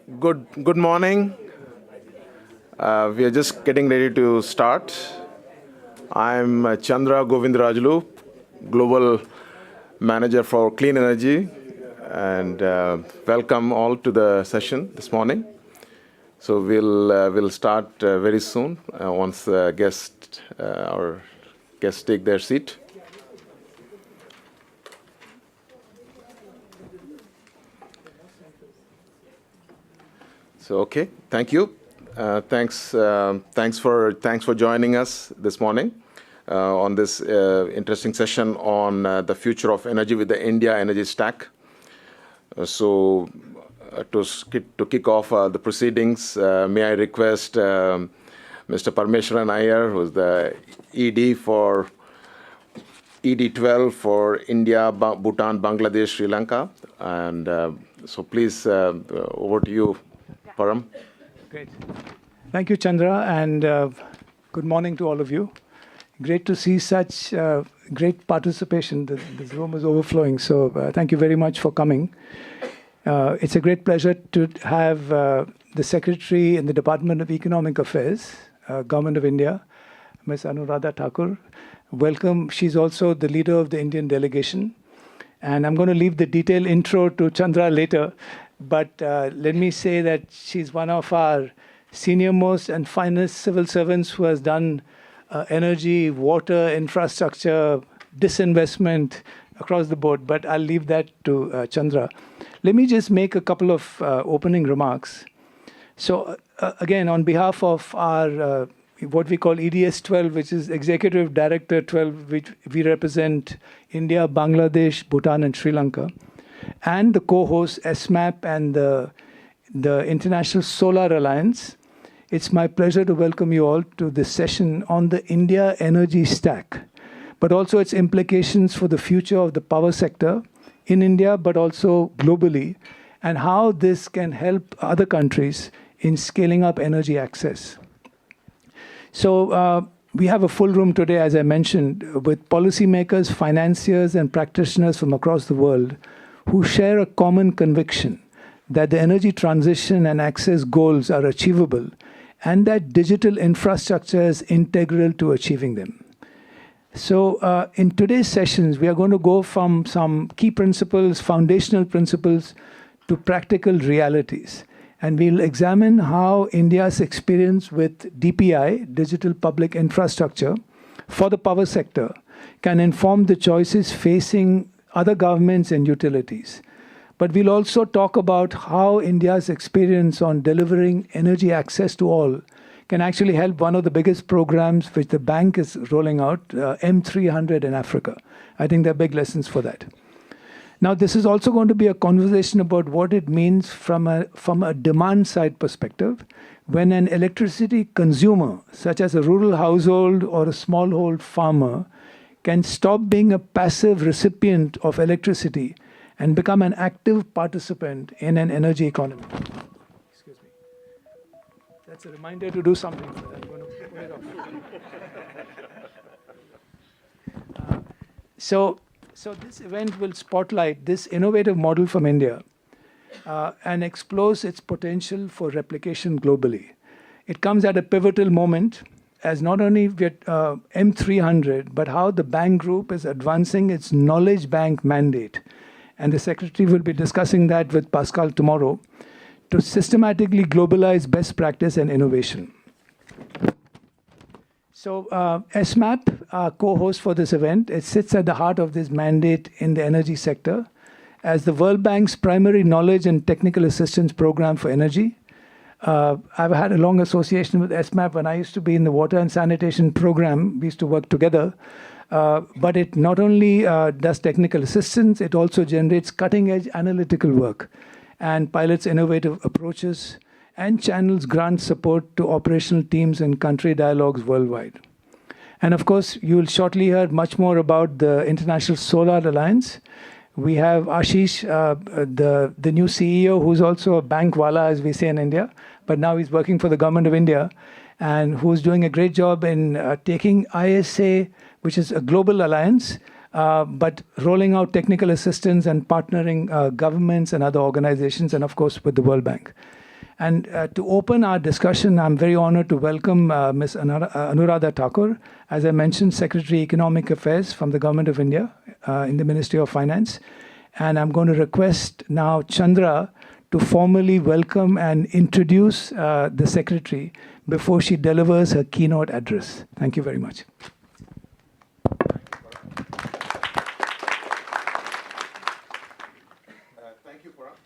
Good morning. We are just getting ready to start. I'm Chandra Govindrajulu, Global Manager for Clean Energy, and welcome all to the session this morning. So we'll start very soon once our guests take their seat. So okay, thank you. Thanks for joining us this morning on this interesting session on the future of energy with the India energy stack. To kick off the proceedings, may I request Mr. Parmeshwaran Iyer, who's the ED for ED12 for India, Bhutan, Bangladesh, Sri Lanka, and so please over to you, Param. Great. Thank you, Chandra, and good morning to all of you. Great to see such great participation. This room is overflowing, so thank you very much for coming. It's a great pleasure to have the Secretary in the Department of Economic Affairs, Government of India, Ms. Anuradha Thakur. Welcome. She's also the leader of the Indian delegation. And I'm going to leave the detailed intro to Chandra later. But let me say that she's one of our senior-most and finest civil servants who has done energy, water, infrastructure, disinvestment across the board. But I'll leave that to Chandra. Let me just make a couple of opening remarks. So again, on behalf of our what we call EDS 12, which is Executive Director 12, which we represent India, Bangladesh, Bhutan, and Sri Lanka, and the co-host SMAP and the International Solar Alliance, it's my pleasure to welcome you all to this session on the India energy stack, but also its implications for the future of the power sector in India, but also globally, and how this can help other countries in scaling up energy access. So we have a full room today, as I mentioned, with policymakers, financiers, and practitioners from across the world who share a common conviction that the energy transition and access goals are achievable and that digital infrastructure is integral to achieving them. So in today's sessions, we are going to go from some key principles, foundational principles, to practical realities. And we'll examine how India's experience with DPI, digital public infrastructure, for the power sector can inform the choices facing other governments and utilities. But we'll also talk about how India's experience on delivering energy access to all can actually help one of the biggest programs which the bank is rolling out, M300 in Africa. I think there are big lessons for that. Now, this is also going to be a conversation about what it means from a demand side perspective when an electricity consumer, such as a rural household or a smallhold farmer, can stop being a passive recipient of electricity and become an active participant in an energy economy. Excuse me. That's a reminder to do something, but I'm going to put it off. So this event will spotlight this innovative model from India and explores its potential for replication globally. It comes at a pivotal moment as not only with M300, but how the bank group is advancing its knowledge bank mandate. And the Secretary will be discussing that with Pascal tomorrow to systematically globalize best practice and innovation. So SMAP, our co-host for this event, it sits at the heart of this mandate in the energy sector as the World Bank's primary knowledge and technical assistance program for energy. I've had a long association with SMAP when I used to be in the water and sanitation program. We used to work together. But it not only does technical assistance, it also generates cutting-edge analytical work and pilots innovative approaches and channels grant support to operational teams and country dialogues worldwide. And of course, you will shortly hear much more about the International Solar Alliance. We have Ashish, the new CEO, who's also a bank wala, as we say in India, but now he's working for the Government of India, and who's doing a great job in taking ISA, which is a global alliance, but rolling out technical assistance and partnering governments and other organizations, and of course with the World Bank. And to open our discussion, I'm very honored to welcome Ms. Anuradha Thakur, as I mentioned, Secretary Economic Affairs from the Government of India in the Ministry of Finance. And I'm going to request now Chandra to formally welcome and introduce the Secretary before she delivers her keynote address. Thank you very much. Thank you, Parag.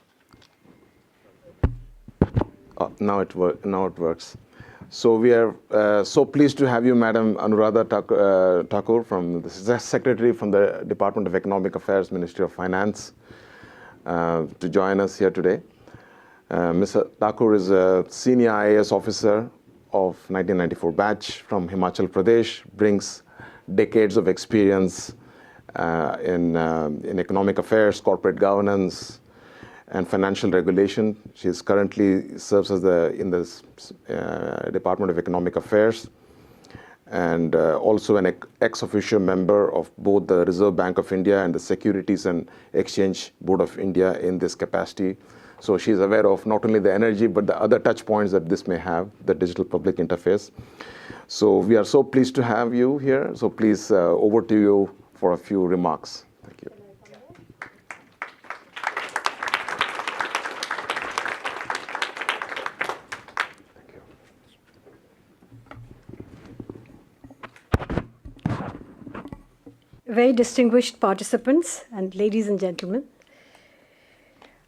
Now it works. So we are so pleased to have you, Madam Anuradha Thakur, from the Secretary from the Department of Economic Affairs, Ministry of Finance, to join us here today. Ms. Thakur is a senior IAS officer of 1994 batch from Himachal Pradesh, brings decades of experience in economic affairs, corporate governance, and financial regulation. She currently serves as in the Department of Economic Affairs, and also an ex officio member of both the Reserve Bank of India and the Securities and Exchange Board of India in this capacity. So she's aware of not only the energy, but the other touch points that this may have, the digital public interface. So we are so pleased to have you here. So please, over to you for a few remarks. Thank you. Very distinguished participants and ladies and gentlemen,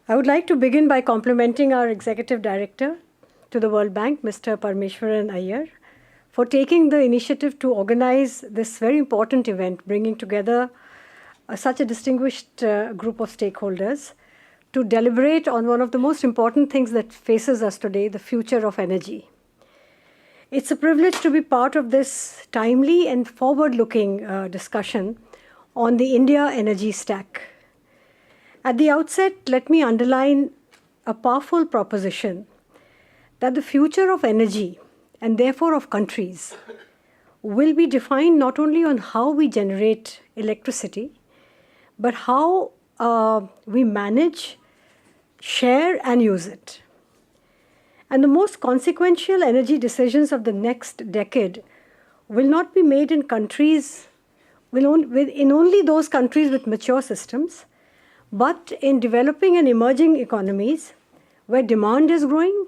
I would like to begin by complimenting our Executive Director to the World Bank, Mr. Parmeshwaran Iyer, for taking the initiative to organize this very important event, bringing together such a distinguished group of stakeholders to deliberate on one of the most important things that faces us today, the future of energy. It's a privilege to be part of this timely and forward-looking discussion on the India energy stack. At the outset, let me underline a powerful proposition that the future of energy, and therefore of countries, will be defined not only on how we generate electricity, but how we manage, share, and use it. And the most consequential energy decisions of the next decade will not be made in only those countries with mature systems, but in developing and emerging economies where demand is growing,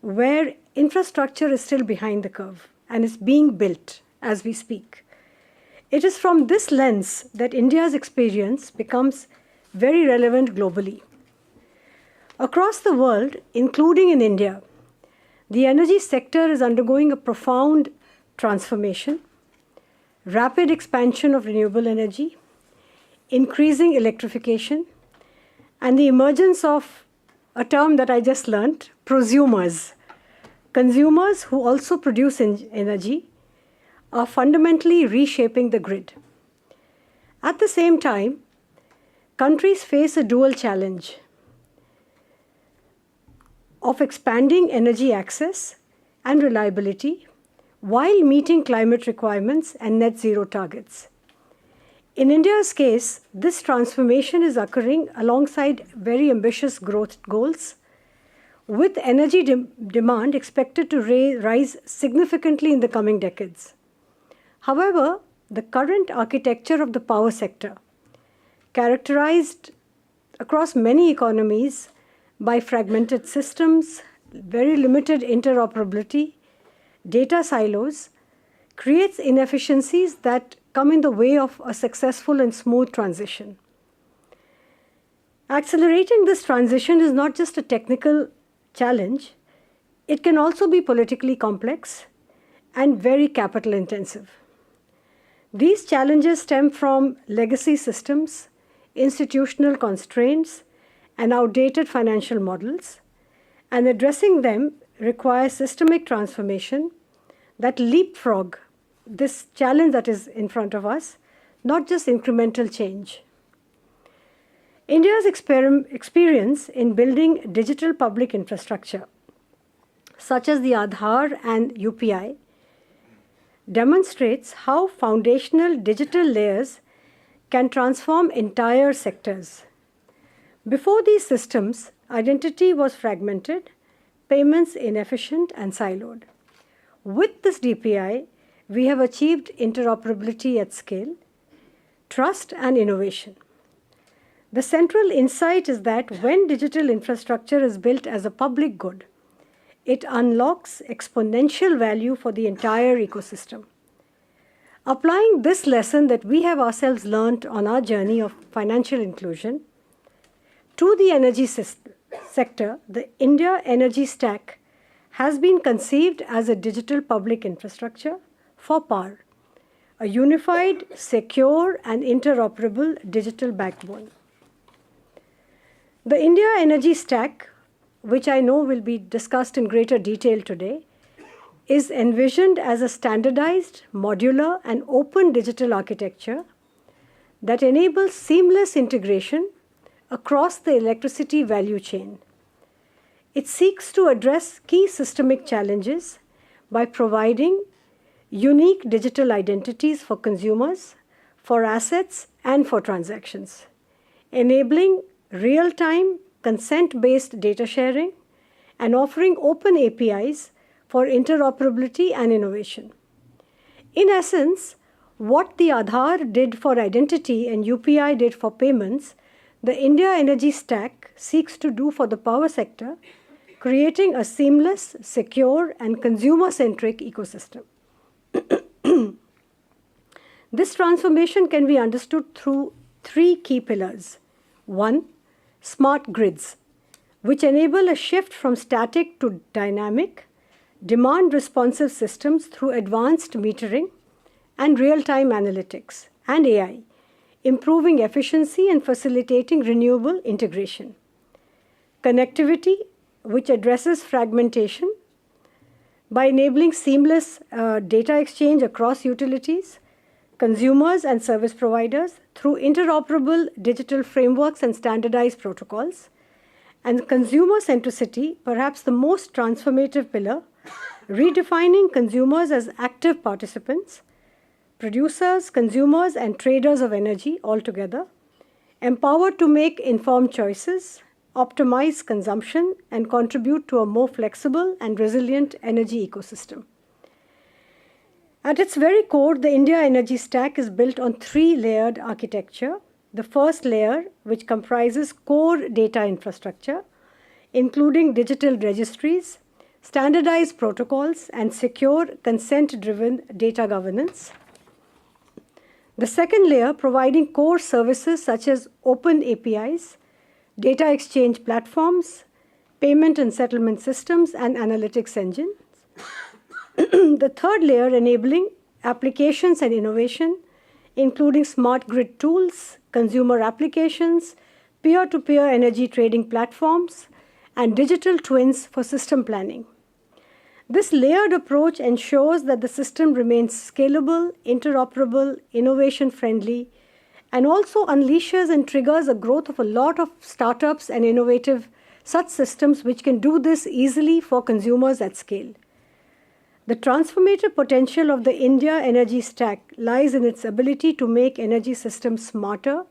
where infrastructure is still behind the curve and is being built as we speak. It is from this lens that India's experience becomes very relevant globally. Across the world, including in India, the energy sector is undergoing a profound transformation, rapid expansion of renewable energy, increasing electrification, and the emergence of a term that I just learned, prosumers. Consumers who also produce energy are fundamentally reshaping the grid. At the same time, countries face a dual challenge of expanding energy access and reliability while meeting climate requirements and net zero targets. In India's case, this transformation is occurring alongside very ambitious growth goals, with energy demand expected to rise significantly in the coming decades. However, the current architecture of the power sector, characterized across many economies by fragmented systems, very limited interoperability, data silos, creates inefficiencies that come in the way of a successful and smooth transition. Accelerating this transition is not just a technical challenge, it can also be politically complex and very capital intensive. These challenges stem from legacy systems, institutional constraints, and outdated financial models, and addressing them requires systemic transformation that leapfrog this challenge that is in front of us, not just incremental change. India's experience in building digital public infrastructure, such as the Aadhaar and UPI, demonstrates how foundational digital layers can transform entire sectors. Before these systems, identity was fragmented, payments inefficient and siloed. With this DPI, we have achieved interoperability at scale, trust, and innovation. The central insight is that when digital infrastructure is built as a public good, it unlocks exponential value for the entire ecosystem. Applying this lesson that we have ourselves learned on our journey of financial inclusion to the energy sector, the India Energy Stack has been conceived as a digital public infrastructure for power, a unified, secure, and interoperable digital backbone. The India Energy Stack, which I know will be discussed in greater detail today, is envisioned as a standardized, modular, and open digital architecture that enables seamless integration across the electricity value chain. It seeks to address key systemic challenges by providing unique digital identities for consumers, for assets, and for transactions, enabling real-time, consent-based data sharing, and offering open APIs for interoperability and innovation. In essence, what the Aadhaar did for identity and UPI did for payments, the India Energy Stack seeks to do for the power sector, creating a seamless, secure, and consumer-centric ecosystem. This transformation can be understood through three key pillars. One, smart grids, which enable a shift from static to dynamic, demand-responsive systems through advanced metering and real-time analytics and AI, improving efficiency and facilitating renewable integration. Connectivity, which addresses fragmentation by enabling seamless data exchange across utilities, consumers, and service providers through interoperable digital frameworks and standardized protocols. And consumer centricity, perhaps the most transformative pillar, redefining consumers as active participants, producers, consumers, and traders of energy altogether, empowered to make informed choices, optimize consumption, and contribute to a more flexible and resilient energy ecosystem. At its very core, the India Energy Stack is built on three-layered architecture. The first layer, which comprises core data infrastructure, including digital registries, standardized protocols, and secure consent-driven data governance. The second layer, providing core services such as open APIs, data exchange platforms, payment and settlement systems, and analytics engines. The third layer, enabling applications and innovation, including smart grid tools, consumer applications, peer-to-peer energy trading platforms, and digital twins for system planning. This layered approach ensures that the system remains scalable, interoperable, innovation-friendly, and also unleashes and triggers the growth of a lot of startups and innovative such systems which can do this easily for consumers at scale. The transformative potential of the India Energy Stack lies in its ability to make energy systems smarter,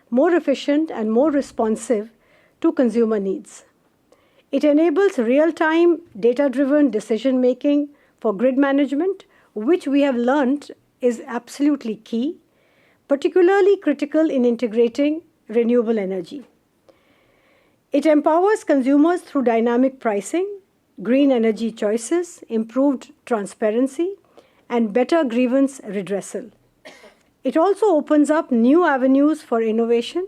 more efficient, and more responsive to consumer needs. It enables real-time, data-driven decision-making for grid management, which we have learned is absolutely key, particularly critical in integrating renewable energy. It empowers consumers through dynamic pricing, green energy choices, improved transparency, and better grievance redressal. It also opens up new avenues for innovation,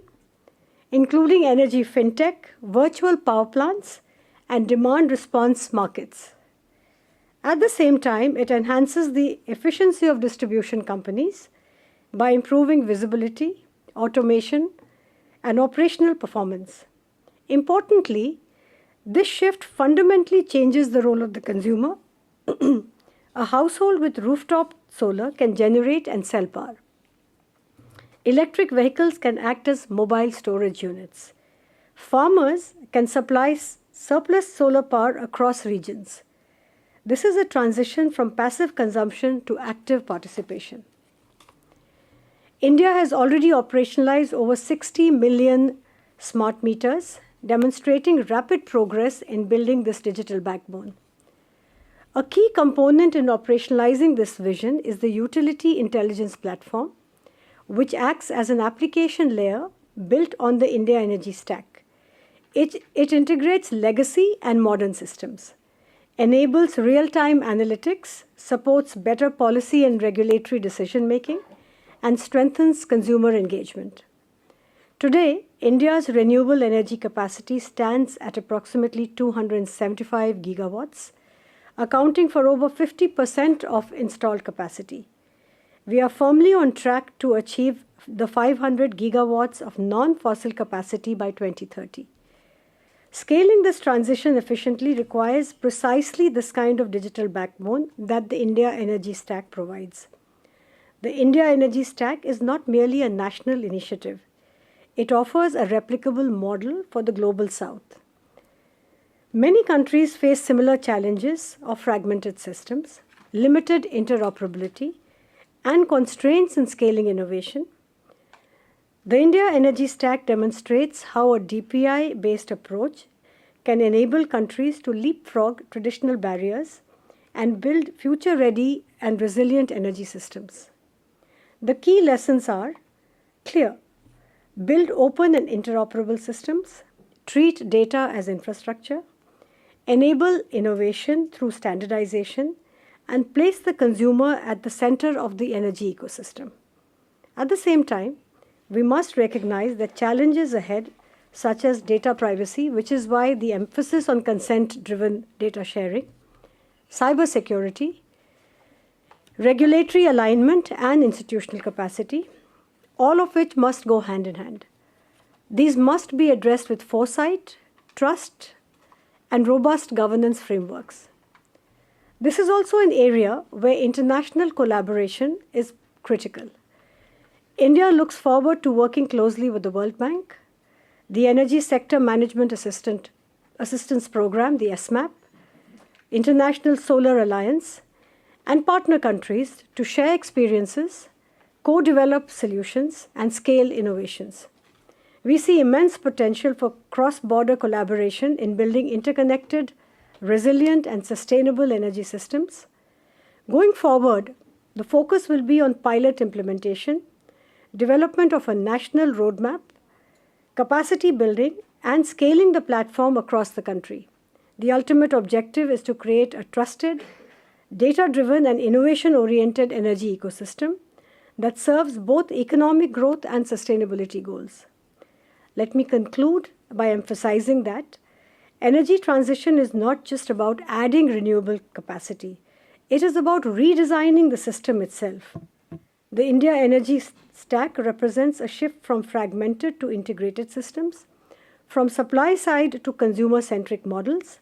including energy fintech, virtual power plants, and demand response markets. At the same time, it enhances the efficiency of distribution companies by improving visibility, automation, and operational performance. Importantly, this shift fundamentally changes the role of the consumer. A household with rooftop solar can generate and sell power. Electric vehicles can act as mobile storage units. Farmers can supply surplus solar power across regions. This is a transition from passive consumption to active participation. India has already operationalized over 60 million smart meters demonstrating rapid progress in building this digital backbone. A key component in operationalizing this vision is the Utility Intelligence Platform, which acts as an application layer built on the India Energy Stack. It integrates legacy and modern systems, enables real-time analytics, supports better policy and regulatory decision-making, and strengthens consumer engagement. Today, India's renewable energy capacity stands at approximately 275 gigawatts, accounting for over 50% of installed capacity. We are firmly on track to achieve the 500 gigawatts of non-fossil capacity by 2030. Scaling this transition efficiently requires precisely this kind of digital backbone that the India Energy Stack provides. The India Energy Stack is not merely a national initiative. It offers a replicable model for the global south. Many countries face similar challenges of fragmented systems, limited interoperability, and constraints in scaling innovation. The India Energy Stack demonstrates how a DPI-based approach can enable countries to leapfrog traditional barriers and build future-ready and resilient energy systems. The key lessons are clear. Build open and interoperable systems, treat data as infrastructure, enable innovation through standardization, and place the consumer at the center of the energy ecosystem. At the same time, we must recognize that challenges ahead, such as data privacy, which is why the emphasis on consent-driven data sharing, cybersecurity, regulatory alignment, and institutional capacity, all of which must go hand in hand. These must be addressed with foresight, trust, and robust governance frameworks. This is also an area where international collaboration is critical. India looks forward to working closely with the World Bank, the Energy Sector Management Assistance Program, the SMAP, International Solar Alliance, and partner countries to share experiences, co-develop solutions, and scale innovations. We see immense potential for cross-border collaboration in building interconnected, resilient, and sustainable energy systems. Going forward, the focus will be on pilot implementation, development of a national roadmap, capacity building, and scaling the platform across the country. The ultimate objective is to create a trusted, data-driven, and innovation-oriented energy ecosystem that serves both economic growth and sustainability goals. Let me conclude by emphasizing that energy transition is not just about adding renewable capacity. It is about redesigning the system itself. The India Energy Stack represents a shift from fragmented to integrated systems, from supply side to consumer-centric models,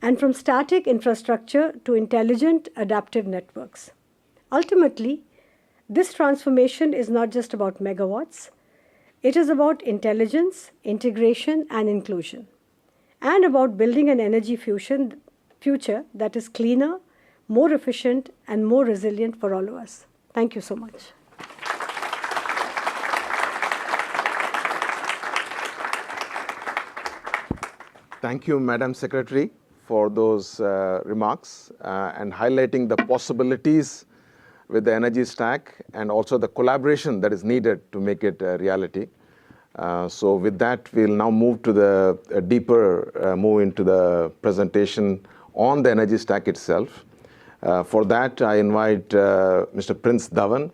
and from static infrastructure to intelligent, adaptive networks. Ultimately, this transformation is not just about megawatts. It is about intelligence, integration, and inclusion, and about building an energy future that is cleaner, more efficient, and more resilient for all of us. Thank you so much. Thank you, Madam Secretary, for those remarks and highlighting the possibilities with the energy stack and also the collaboration that is needed to make it a reality. So with that, we'll now move to the move into the presentation on the energy stack itself. For that, I invite Mr. Prince Dhawan,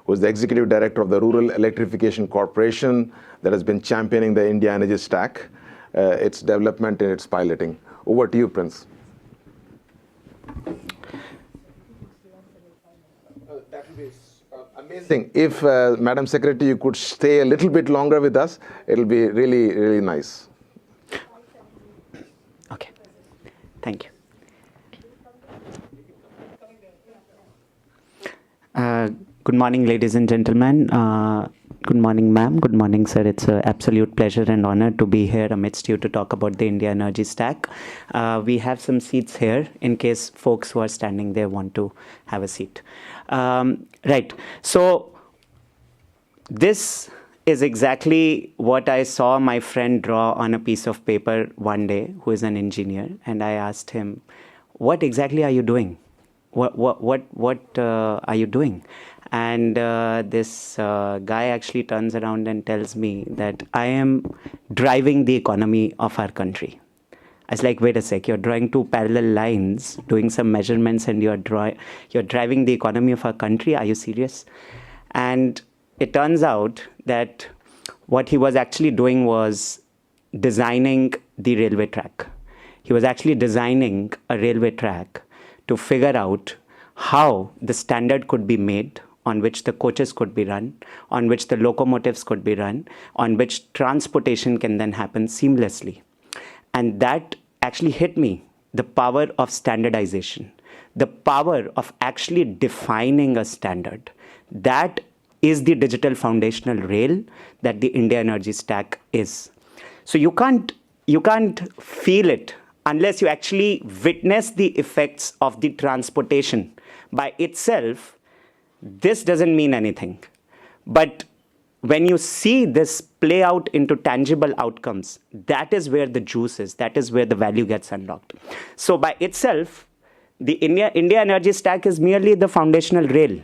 who is the Executive Director of the Rural Electrification Corporation that has been championing the India Energy Stack, its development and its piloting. Over to you, Prince. That will be amazing. If, Madam Secretary, you could stay a little bit longer with us, it'll be really, really nice. Okay. Thank you. Good morning, ladies and gentlemen. Good morning, ma'am. Good morning, sir. It's an absolute pleasure and honor to be here amidst you to talk about the India Energy Stack. We have some seats here in case folks who are standing there want to have a seat. Right. So this is exactly what I saw my friend draw on a piece of paper one day, who is an engineer. And I asked him, what exactly are you doing? What are you doing? And this guy actually turns around and tells me that I am driving the economy of our country. I was like, wait a sec, you're drawing two parallel lines, doing some measurements, and you're driving the economy of our country. Are you serious? And it turns out that what he was actually doing was designing the railway track. He was actually designing a railway track to figure out how the standard could be made on which the coaches could be run, on which the locomotives could be run, on which transportation can then happen seamlessly. And that actually hit me, the power of standardization, the power of actually defining a standard. That is the digital foundational rail that the India Energy Stack is. So you can't feel it unless you actually witness the effects of the transportation. By itself, this doesn't mean anything. But when you see this play out into tangible outcomes, that is where the juice is. That is where the value gets unlocked. So by itself, the India Energy Stack is merely the foundational rail.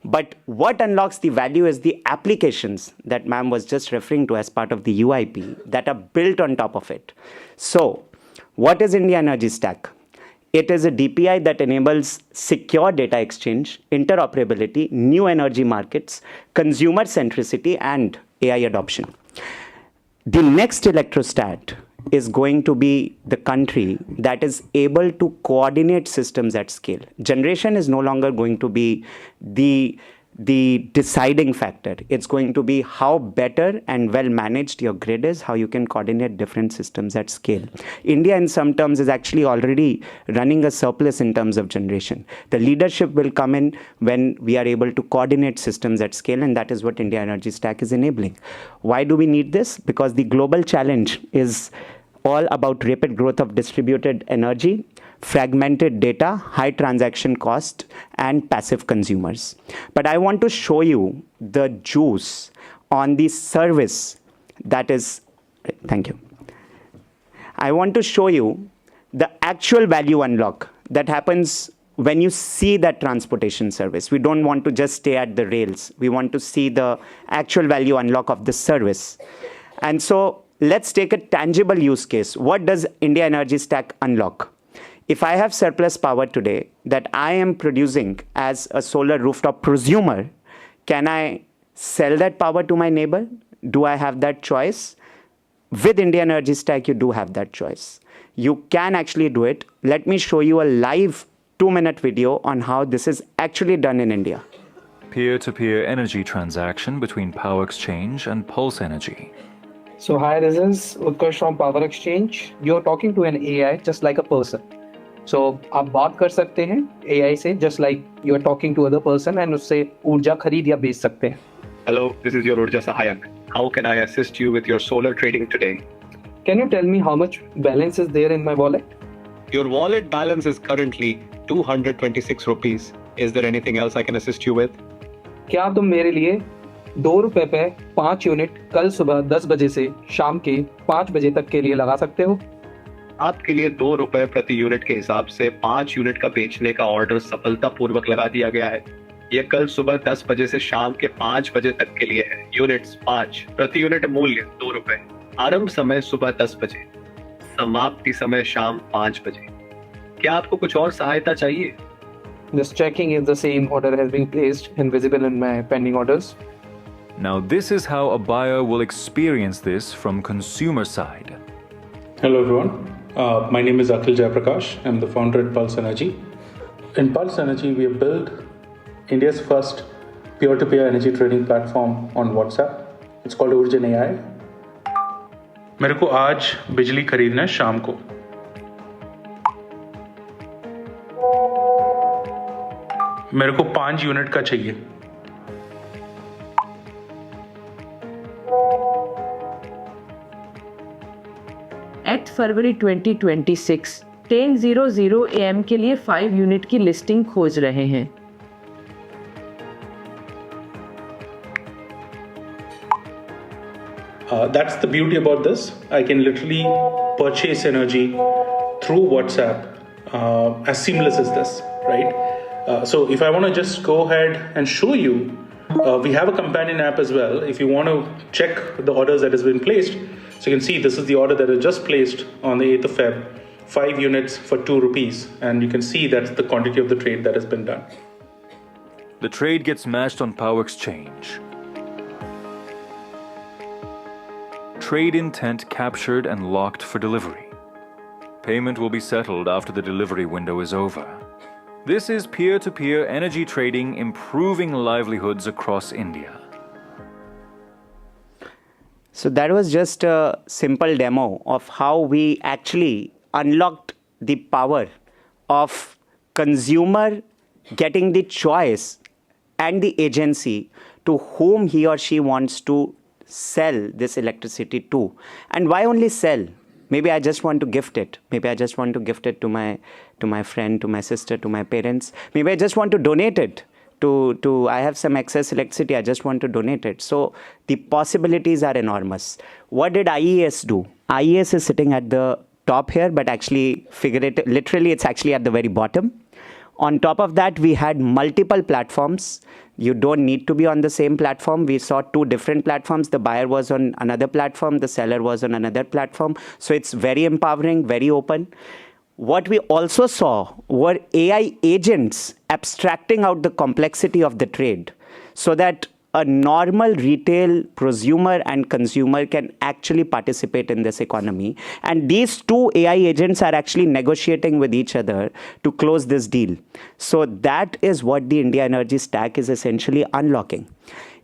But what unlocks the value is the applications that ma'am was just referring to as part of the UIP that are built on top of it. So what is India Energy Stack? It is a DPI that enables secure data exchange, interoperability, new energy markets, consumer centricity, and AI adoption. The next electrostat is going to be the country that is able to coordinate systems at scale. Generation is no longer going to be the deciding factor. It's going to be how better and well managed your grid is, how you can coordinate different systems at scale. India, in some terms, is actually already running a surplus in terms of generation. The leadership will come in when we are able to coordinate systems at scale, and that is what India Energy Stack is enabling. Why do we need this? Because the global challenge is all about rapid growth of distributed energy, fragmented data, high transaction cost, and passive consumers. But I want to show you the juice on the service that is, thank you. I want to show you the actual value unlock that happens when you see that transportation service. We don't want to just stay at the rails. We want to see the actual value unlock of the service. And so let's take a tangible use case. What does India Energy Stack unlock? If I have surplus power today that I am producing as a solar rooftop prosumer, can I sell that power to my neighbor? Do I have that choice? With India Energy Stack, you do have that choice. You can actually do it. Let me show you a live 2-minute video on how this is actually done in India. Peer-to-peer energy transaction between Power Exchange and Pulse Energy. So hi, this is Utkarsh from Power Exchange. You're talking to an AI just like a person. So आप बात कर सकते हैं AI से just like you are talking to other person and उससे ऊर्जा खरीद या बेच सकते हैं. Hello, this is your Urja Sahayak. How can I assist you with your solar trading today? Can you tell me how much balance is there in my wallet? Your wallet balance is currently 226 rupees. Is there anything else I can assist you with? क्या तुम मेरे लिए 2 रुपए पे 5 unit कल सुबह 10 बजे से शाम के 5 बजे तक के लिए लगा सकते हो? आपके लिए 2 रुपए प्रति यूनिट के हिसाब से 5 यूनिट का बेचने का ऑर्डर सफलतापूर्वक लगा दिया गया है. यह कल सुबह 10 बजे से शाम के 5 बजे तक के लिए है. यूनिट्स 5, प्रति यूनिट मूल्य 2 रुपए. आरंभ समय सुबह 10 बजे, समाप्ति समय शाम 5 बजे. क्या आपको कुछ और सहायता चाहिए? Just checking if the same order has been placed and visible in my pending orders. Now this is how a buyer will experience this from consumer side. Hello everyone, my name is Akhil Jayaprakash. I'm the founder at Pulse Energy. In Pulse Energy, we have built India's first peer-to-peer energy trading platform on WhatsApp. It's called Urjan AI. मेरे को आज बिजली खरीदना है शाम को. मेरे को 5 यूनिट का चाहिए. At फरवरी 2026, 10:00 AM के लिए 5 यूनिट की लिस्टिंग खोज रहे हैं. That's the beauty about this. I can literally purchase energy through WhatsApp as seamless as this, right? So if I want to just go ahead and show you, we have a companion app as well. If you want to check the orders that has been placed, so you can see this is the order that is just placed on the 8th of Feb, 5 units for 2 rupees. And you can see that's the quantity of the trade that has been done. The trade gets matched on Power Exchange. Trade intent captured and locked for delivery. Payment will be settled after the delivery window is over. This is peer-to-peer energy trading improving livelihoods across India. So that was just a simple demo of how we actually unlocked the power of consumer getting the choice and the agency to whom he or she wants to sell this electricity to. And why only sell? Maybe I just want to gift it. Maybe I just want to gift it to my friend, to my sister, to my parents. Maybe I just want to donate it to I have some excess electricity, I just want to donate it. So the possibilities are enormous. What did IES do? IES is sitting at the top here, but actually literally it's actually at the very bottom. On top of that, we had multiple platforms. You don't need to be on the same platform. We saw 2 different platforms. The buyer was on another platform. The seller was on another platform. So it's very empowering, very open. What we also saw were AI agents abstracting out the complexity of the trade so that a normal retail prosumer and consumer can actually participate in this economy. And these 2 AI agents are actually negotiating with each other to close this deal. So that is what the India Energy Stack is essentially unlocking.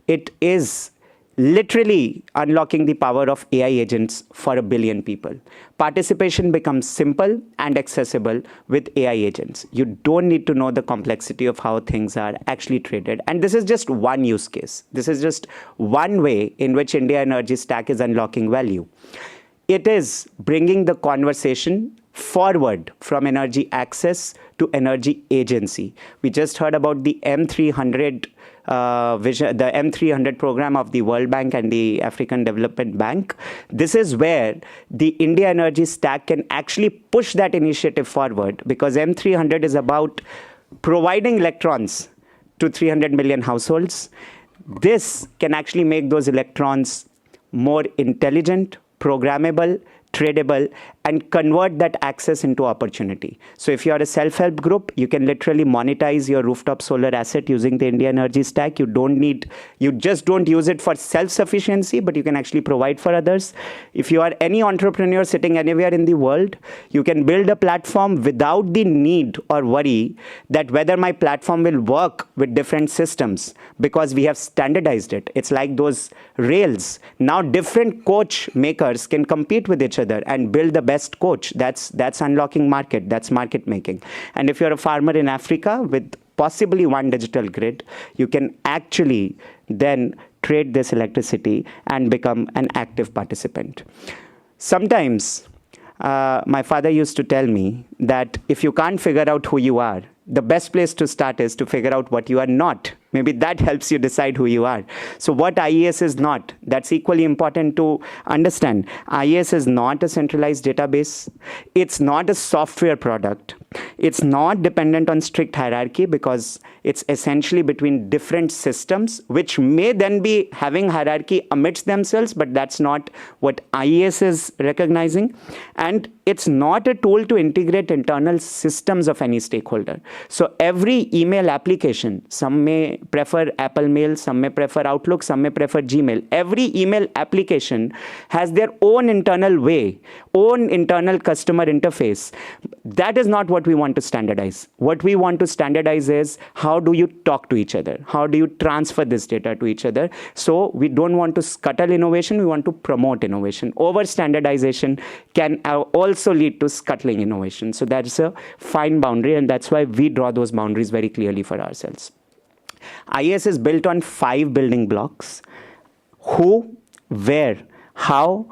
It is literally unlocking the power of AI agents for 1 billion people. Participation becomes simple and accessible with AI agents. You don't need to know the complexity of how things are actually traded. And this is just one use case. This is just one way in which India Energy Stack is unlocking value. It is bringing the conversation forward from energy access to energy agency. We just heard about the M300 vision, the M300 program of the World Bank and the African Development Bank. This is where the India Energy Stack can actually push that initiative forward, because M300 is about providing electrons to 300 million households. This can actually make those electrons more intelligent, programmable, tradable, and convert that access into opportunity. So if you are a self-help group, you can literally monetize your rooftop solar asset using the India Energy Stack. You just don't use it for self-sufficiency, but you can actually provide for others. If you are any entrepreneur sitting anywhere in the world, you can build a platform without the need or worry that whether my platform will work with different systems, because we have standardized it. It's like those rails. Now different coach makers can compete with each other and build the best coach. That's unlocking market. That's market making. And if you're a farmer in Africa with possibly one digital grid, you can actually then trade this electricity and become an active participant. Sometimes my father used to tell me that if you can't figure out who you are, the best place to start is to figure out what you are not. Maybe that helps you decide who you are. So what IES is not, that's equally important to understand. IES is not a centralized database. It's not a software product. It's not dependent on strict hierarchy, because it's essentially between different systems, which may then be having hierarchy amidst themselves, but that's not what IES is recognizing. And it's not a tool to integrate internal systems of any stakeholder. So every email application, some may prefer Apple Mail, some may prefer Outlook, some may prefer Gmail. Every email application has their own internal way, own internal customer interface. That is not what we want to standardize. What we want to standardize is how do you talk to each other? How do you transfer this data to each other? So we don't want to scuttle innovation, we want to promote innovation. Over standardization can also lead to scuttling innovation. So that's a fine boundary, and that's why we draw those boundaries very clearly for ourselves. IES is built on 5 building blocks: who, where, how,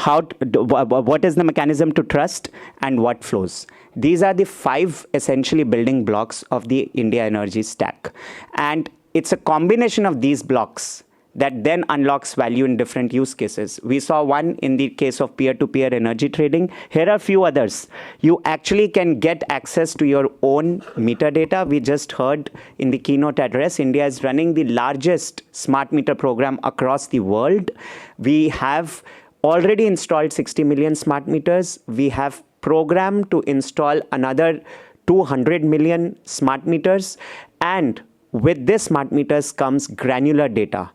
what is the mechanism to trust, and what flows. These are the 5 essentially building blocks of the India Energy Stack. And it's a combination of these blocks that then unlocks value in different use cases. We saw one in the case of peer-to-peer energy trading. Here are a few others. You actually can get access to your own meter data. We just heard in the keynote address, India is running the largest smart meter program across the world. We have already installed 60 million smart meters. We have programmed to install another 200 million smart meters. And with this smart meters comes granular data.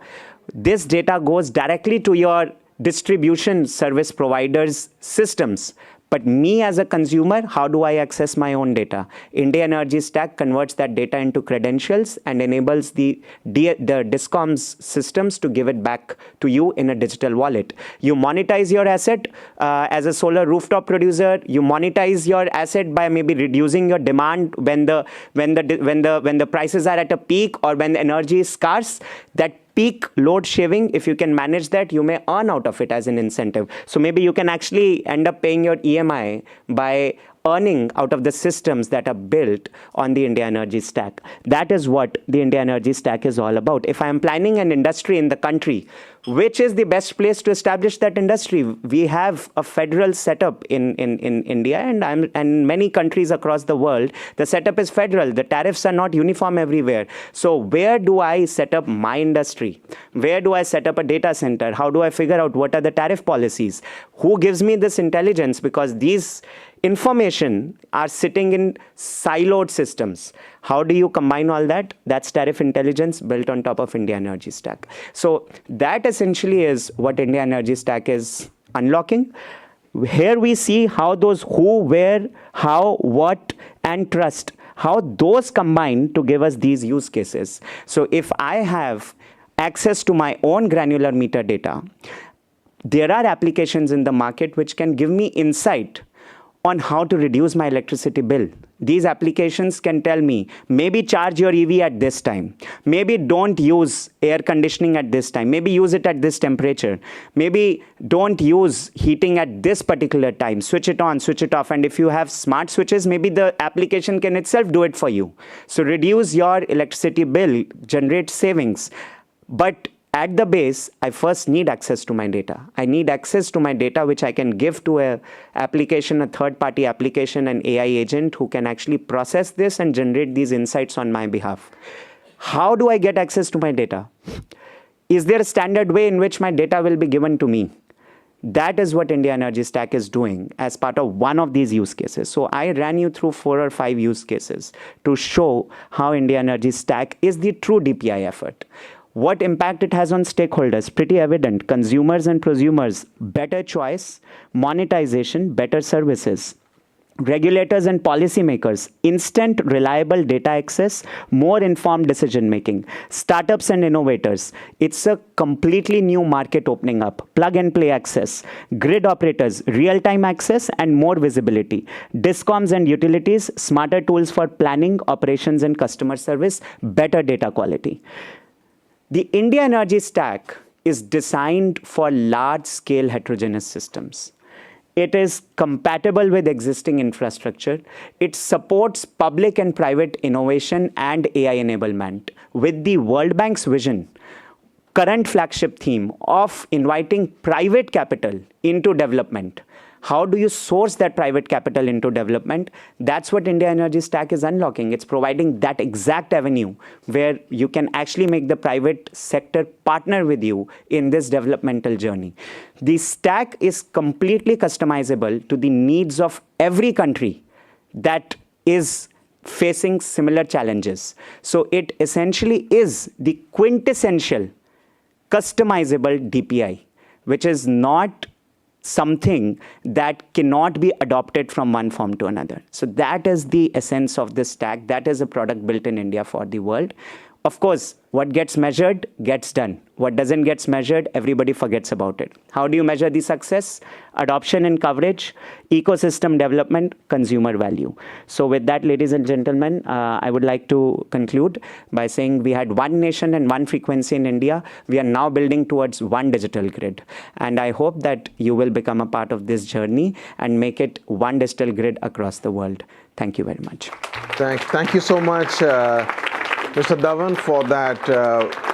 This data goes directly to your distribution service providers' systems. But me as a consumer, how do I access my own data? India Energy Stack converts that data into credentials and enables the DISCOM's systems to give it back to you in a digital wallet. You monetize your asset as a solar rooftop producer. You monetize your asset by maybe reducing your demand when the prices are at a peak or when the energy is scarce. That peak load shaving, if you can manage that, you may earn out of it as an incentive. So maybe you can actually end up paying your EMI by earning out of the systems that are built on the India Energy Stack. That is what the India Energy Stack is all about. If I am planning an industry in the country, which is the best place to establish that industry? We have a federal setup in India and many countries across the world. The setup is federal. The tariffs are not uniform everywhere. So where do I set up my industry? Where do I set up a data center? How do I figure out what are the tariff policies? Who gives me this intelligence? Because these information are sitting in siloed systems. How do you combine all that? That's tariff intelligence built on top of India Energy Stack. So that essentially is what India Energy Stack is unlocking. Here we see how those who, where, how, what, and trust, how those combine to give us these use cases. So if I have access to my own granular meter data, there are applications in the market which can give me insight on how to reduce my electricity bill. These applications can tell me, maybe charge your EV at this time. Maybe don't use air conditioning at this time. Maybe use it at this temperature. Maybe don't use heating at this particular time. Switch it on, switch it off. And if you have smart switches, maybe the application can itself do it for you. So reduce your electricity bill, generate savings. But at the base, I first need access to my data. I need access to my data, which I can give to a application, a third-party application, an AI agent who can actually process this and generate these insights on my behalf. How do I get access to my data? Is there a standard way in which my data will be given to me? That is what India Energy Stack is doing as part of one of these use cases. So I ran you through 4 or 5 use cases to show how India Energy Stack is the true DPI effort. What impact it has on stakeholders? Pretty evident. Consumers and prosumers, better choice, monetization, better services. Regulators and policymakers, instant, reliable data access, more informed decision making. Startups and innovators, it's a completely new market opening up. Plug and play access. Grid operators, real-time access and more visibility. Discoms and utilities, smarter tools for planning, operations and customer service, better data quality. The India Energy Stack is designed for large-scale heterogeneous systems. It is compatible with existing infrastructure. It supports public and private innovation and AI enablement. With the World Bank's vision, current flagship theme of inviting private capital into development, how do you source that private capital into development? That's what India Energy Stack is unlocking. It's providing that exact avenue where you can actually make the private sector partner with you in this developmental journey. The stack is completely customizable to the needs of every country that is facing similar challenges. So it essentially is the quintessential customizable DPI, which is not something that cannot be adopted from one form to another. So that is the essence of this stack. That is a product built in India for the world. Of course, what gets measured gets done. What doesn't get measured, everybody forgets about it. How do you measure the success? Adoption and coverage, ecosystem development, consumer value. So with that, ladies and gentlemen, I would like to conclude by saying we had one nation and one frequency in India. We are now building towards one digital grid. And I hope that you will become a part of this journey and make it one digital grid across the world. Thank you very much. Thank you so much. Mr. Dhawan, for that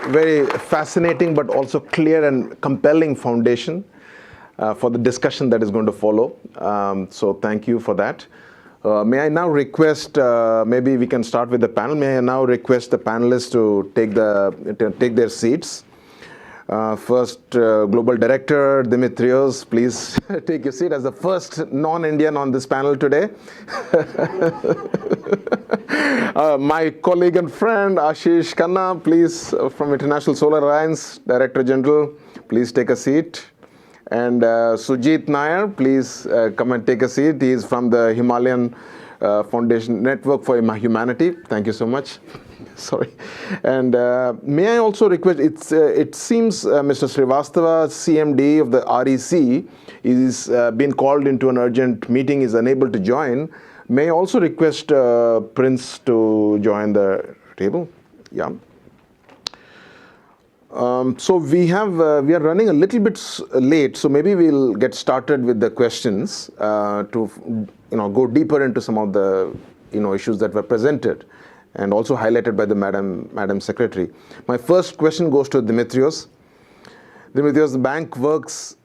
very fascinating but also clear and compelling foundation for the discussion that is going to follow. So thank you for that. May I now request, maybe we can start with the panel. May I now request the panelists to take their seats. First, Global Director Dimitrios, please take your seat as the first non-Indian on this panel today. My colleague and friend Ashish Khanna, please, from International Solar Alliance, Director General, please take a seat. And Sujit Nair, please come and take a seat. He is from the Himalayan Foundation Network for Humanity. Thank you so much. Sorry. And may I also request, it seems Mr. Srivastava, CMD of the REC, is being called into an urgent meeting, is unable to join. May I also request Prince to join the table? Yeah. So we are running a little bit late, so maybe we'll get started with the questions to go deeper into some of the issues that were presented and also highlighted by the Madam Secretary. My first question goes to Dimitrios. Dimitrios, the bank works,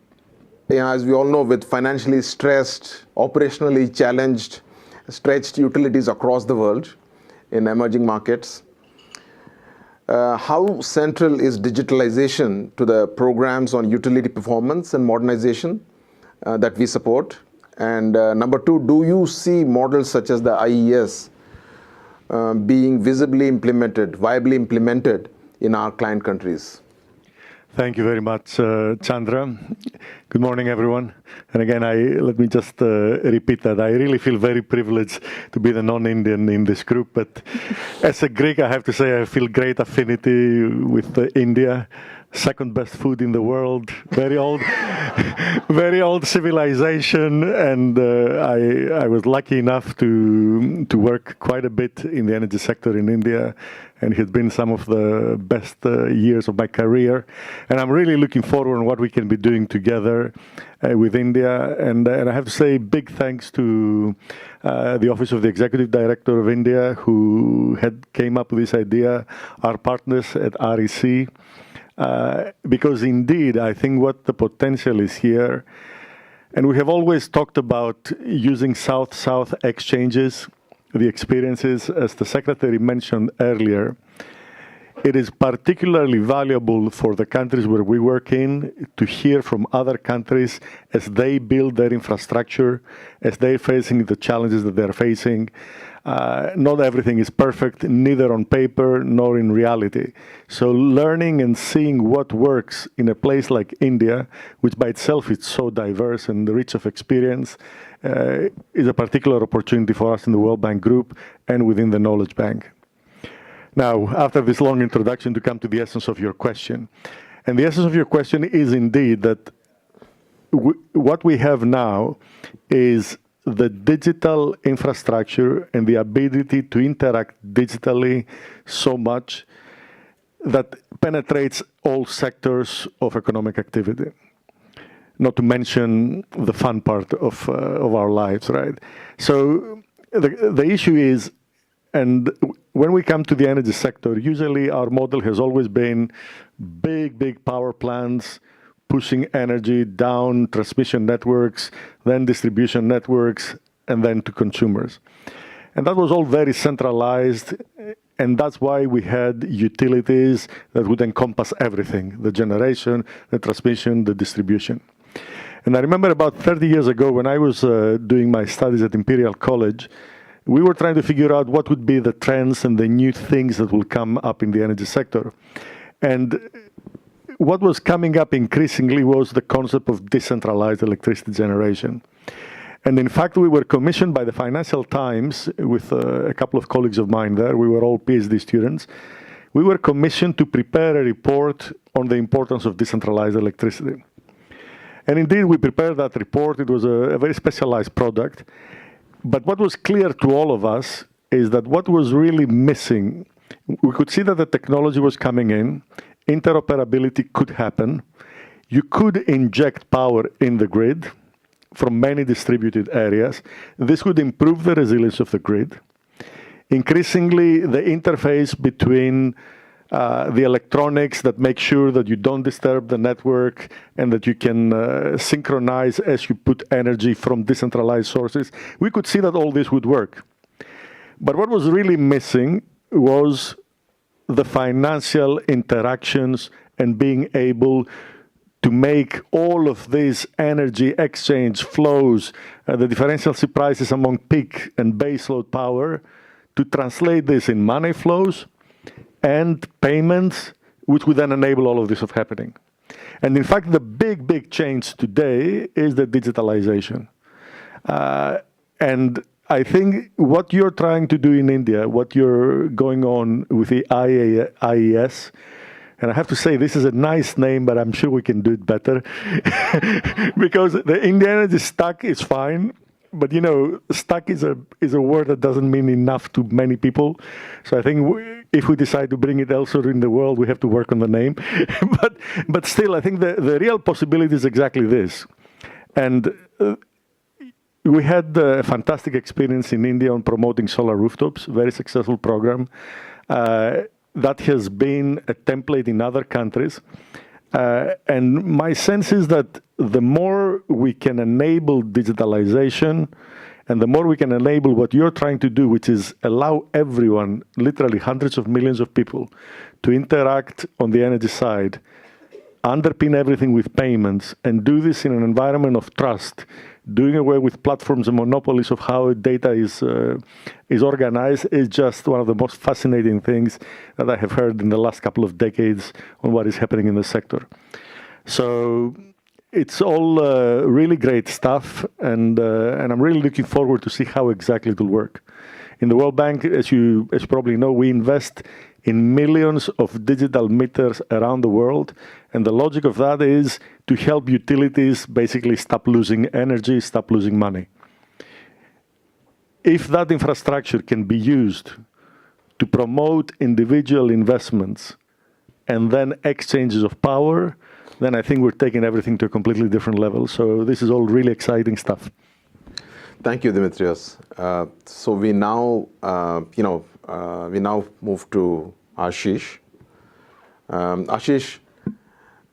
as we all know, with financially stressed, operationally challenged, stretched utilities across the world in emerging markets. How central is digitalization to the programs on utility performance and modernization that we support? And number two, do you see models such as the IES being viably implemented in our client countries? Thank you very much, Chandra. Good morning, everyone. And again, let me just repeat that. I really feel very privileged to be the non-Indian in this group. But as a Greek, I have to say I feel great affinity with India. Second best food in the world, very old civilization, and I was lucky enough to work quite a bit in the energy sector in India, and it has been some of the best years of my career. And I'm really looking forward to what we can be doing together with India. And I have to say big thanks to the Office of the Executive Director of India, who came up with this idea, our partners at REC. Because indeed, I think what the potential is here, and we have always talked about using South-South exchanges, the experiences, as the Secretary mentioned earlier. It is particularly valuable for the countries where we work in to hear from other countries as they build their infrastructure, as they're facing the challenges that they're facing. Not everything is perfect, neither on paper nor in reality. So learning and seeing what works in a place like India, which by itself is so diverse and rich of experience, is a particular opportunity for us in the World Bank Group and within the Knowledge Bank. Now, after this long introduction, to come to the essence of your question. And the essence of your question is indeed that what we have now is the digital infrastructure and the ability to interact digitally so much that penetrates all sectors of economic activity. Not to mention the fun part of our lives, right? So the issue is, and when we come to the energy sector, usually our model has always been big power plants, pushing energy down transmission networks, then distribution networks, and then to consumers. And that was all very centralized, and that's why we had utilities that would encompass everything, the generation, the transmission, the distribution. And I remember about 30 years ago when I was doing my studies at Imperial College, we were trying to figure out what would be the trends and the new things that will come up in the energy sector. And what was coming up increasingly was the concept of decentralized electricity generation. And in fact, we were commissioned by the Financial Times with a couple of colleagues of mine there. We were all PhD students. We were commissioned to prepare a report on the importance of decentralized electricity. And indeed, we prepared that report. It was a very specialized product. But what was clear to all of us is that what was really missing, we could see that the technology was coming in, interoperability could happen, you could inject power in the grid from many distributed areas. This would improve the resilience of the grid. increasingly the interface between the electronics that make sure that you don't disturb the network and that you can synchronize as you put energy from decentralized sources. We could see that all this would work. But what was really missing was the financial interactions and being able to make all of these energy exchange flows, the differential prices among peak and baseload power, to translate this in money flows and payments, which would then enable all of this of happening. And in fact, the big change today is the digitalization. And I think what you're trying to do in India, what you're going on with the IES, and I have to say this is a nice name, but I'm sure we can do it better. Because the Indian energy stack is fine, but stack is a word that doesn't mean enough to many people. So I think if we decide to bring it elsewhere in the world, we have to work on the name. but still, I think the real possibility is exactly this. And we had a fantastic experience in India on promoting solar rooftops, very successful program. That has been a template in other countries. And my sense is that the more we can enable digitalization and the more we can enable what you're trying to do, which is allow everyone, literally hundreds of millions of people, to interact on the energy side, underpin everything with payments, and do this in an environment of trust, doing away with platforms and monopolies of how data is organized, is just one of the most fascinating things that I have heard in the last couple of decades on what is happening in the sector. So it's all really great stuff, and I'm really looking forward to see how exactly it will work. In the World Bank, as you probably know, we invest in millions of digital meters around the world. And the logic of that is to help utilities basically stop losing energy, stop losing money. If that infrastructure can be used to promote individual investments and then exchanges of power, then I think we're taking everything to a completely different level. So this is all really exciting stuff. Thank you, Dimitrios. So we now, we now move to Ashish. Ashish,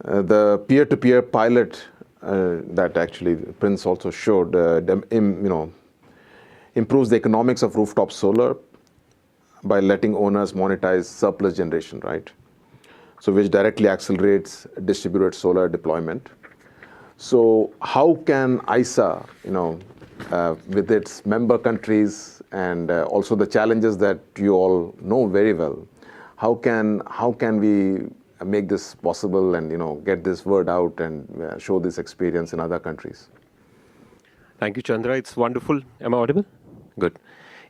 the peer-to-peer pilot that actually Prince also showed, improves the economics of rooftop solar by letting owners monetize surplus generation, right? So which directly accelerates distributed solar deployment. So how can ISA, with its member countries and also the challenges that you all know very well, how can we make this possible and get this word out and show this experience in other countries? Thank you, Chandra. It's wonderful. Am I audible? Good.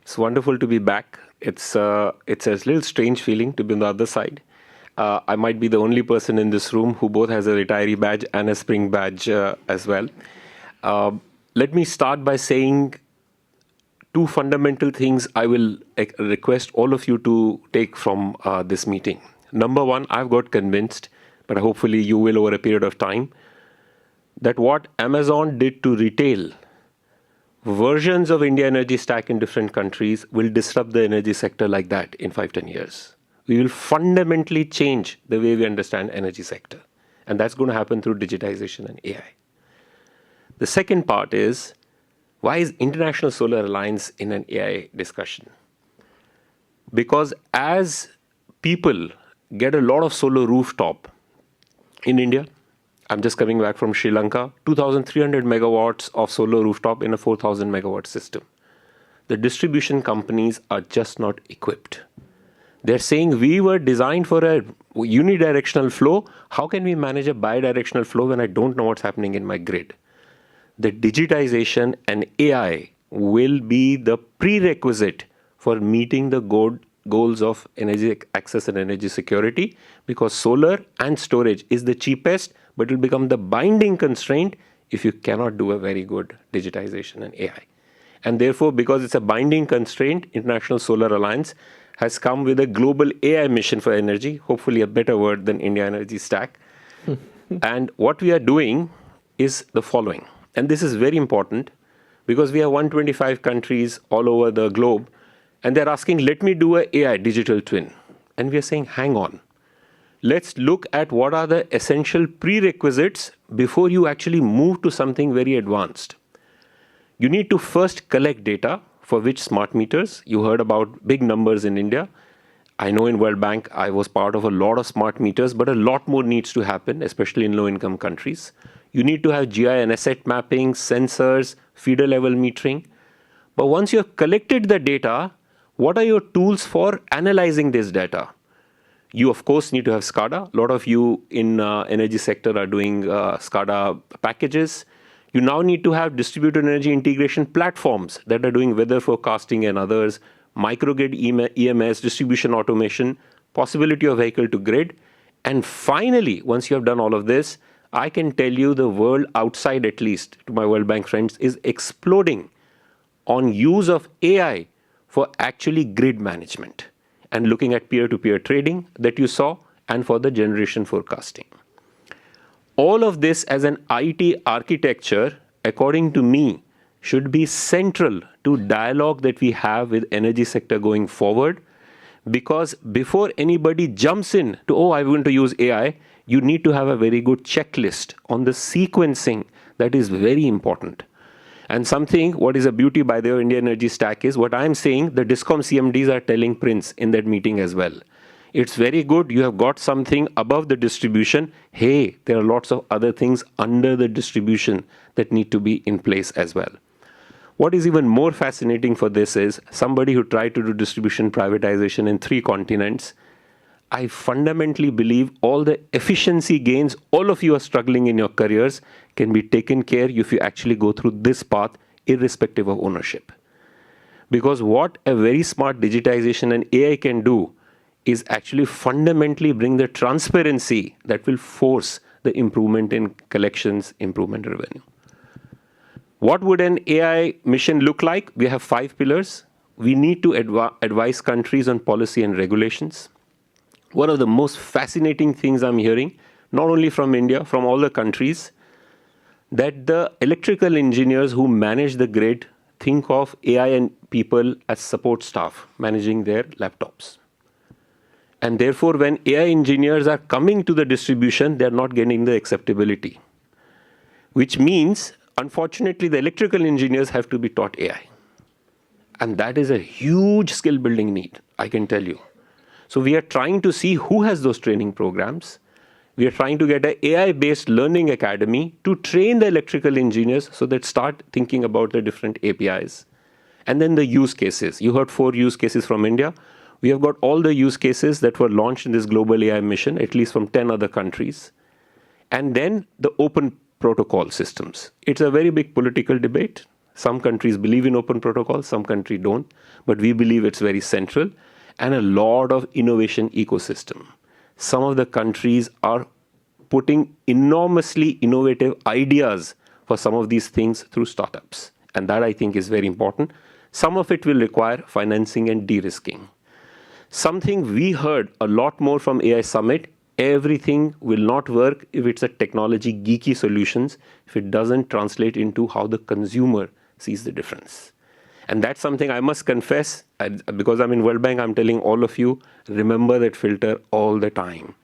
It's wonderful to be back. It's a little strange feeling to be on the other side. I might be the only person in this room who both has a retiree badge and a spring badge as well. Let me start by saying two fundamental things I will request all of you to take from this meeting. Number one, I've got convinced, but hopefully you will over a period of time, that what Amazon did to retail, versions of India energy stack in different countries will disrupt the energy sector like that in 5-10 years. We will fundamentally change the way we understand energy sector. And that's going to happen through digitization and AI. The second part is, why is International Solar Alliance in an AI discussion? Because as people get a lot of solar rooftop in India, I'm just coming back from Sri Lanka, 2,300 megawatts of solar rooftop in a 4,000 megawatt system. The distribution companies are just not equipped. They're saying we were designed for a unidirectional flow. How can we manage a bidirectional flow when I don't know what's happening in my grid? The digitization and AI will be the prerequisite for meeting the goals of energy access and energy security, because solar and storage is the cheapest, but it will become the binding constraint if you cannot do a very good digitization and AI. And therefore, because it's a binding constraint, International Solar Alliance has come with a global AI mission for energy, hopefully a better word than India Energy Stack. And what we are doing is the following. And this is very important because we have 125 countries all over the globe. And they're asking, let me do an AI digital twin. And we are saying, hang on. Let's look at what are the essential prerequisites before you actually move to something very advanced. You need to first collect data, for which smart meters. You heard about big numbers in India. I know in World Bank, I was part of a lot of smart meters, but a lot more needs to happen, especially in low-income countries. You need to have GI and asset mapping, sensors, feeder level metering. But once you have collected the data, what are your tools for analyzing this data? You, of course, need to have SCADA. A lot of you in energy sector are doing SCADA packages. You now need to have distributed energy integration platforms that are doing weather forecasting and others, microgrid EMS, distribution automation, possibility of vehicle to grid. And finally, once you have done all of this, I can tell you the world outside, at least to my World Bank friends, is exploding on use of AI for actually grid management and looking at peer-to-peer trading that you saw and for the generation forecasting. All of this as an IT architecture, according to me, should be central to dialogue that we have with energy sector going forward. Because before anybody jumps in to, oh, I want to use AI, you need to have a very good checklist on the sequencing that is very important. And something, what is a beauty by the Indian energy stack is what I'm saying, the DISCOM CMDs are telling Prince in that meeting as well. It's very good. You have got something above the distribution. Hey, there are lots of other things under the distribution that need to be in place as well. What is even more fascinating for this is somebody who tried to do distribution privatization in 3 continents. I fundamentally believe all the efficiency gains all of you are struggling in your careers can be taken care if you actually go through this path irrespective of ownership. Because what a very smart digitization and AI can do is actually fundamentally bring the transparency that will force the improvement in collections, improvement in revenue. What would an AI mission look like? We have 5 pillars. We need to advise countries on policy and regulations. One of the most fascinating things I'm hearing, not only from India, from all the countries, that the electrical engineers who manage the grid think of AI and people as support staff managing their laptops. And therefore, when AI engineers are coming to the distribution, they're not getting the acceptability. Which means, unfortunately, the electrical engineers have to be taught AI. And that is a huge skill building need, I can tell you. So we are trying to see who has those training programs. We are trying to get an AI-based learning academy to train the electrical engineers so that start thinking about the different APIs. And then the use cases. You heard 4 use cases from India. We have got all the use cases that were launched in this global AI mission, at least from 10 other countries. And then the open protocol systems. It's a very big political debate. Some countries believe in open protocols, some countries don't. But we believe it's very central. And a lot of innovation ecosystem. Some of the countries are putting enormously innovative ideas for some of these things through startups. And that I think is very important. Some of it will require financing and de-risking. Something we heard a lot more from AI Summit, everything will not work if it's a technology geeky solutions, if it doesn't translate into how the consumer sees the difference. And that's something I must confess, because I'm in World Bank, I'm telling all of you, remember that filter all the time.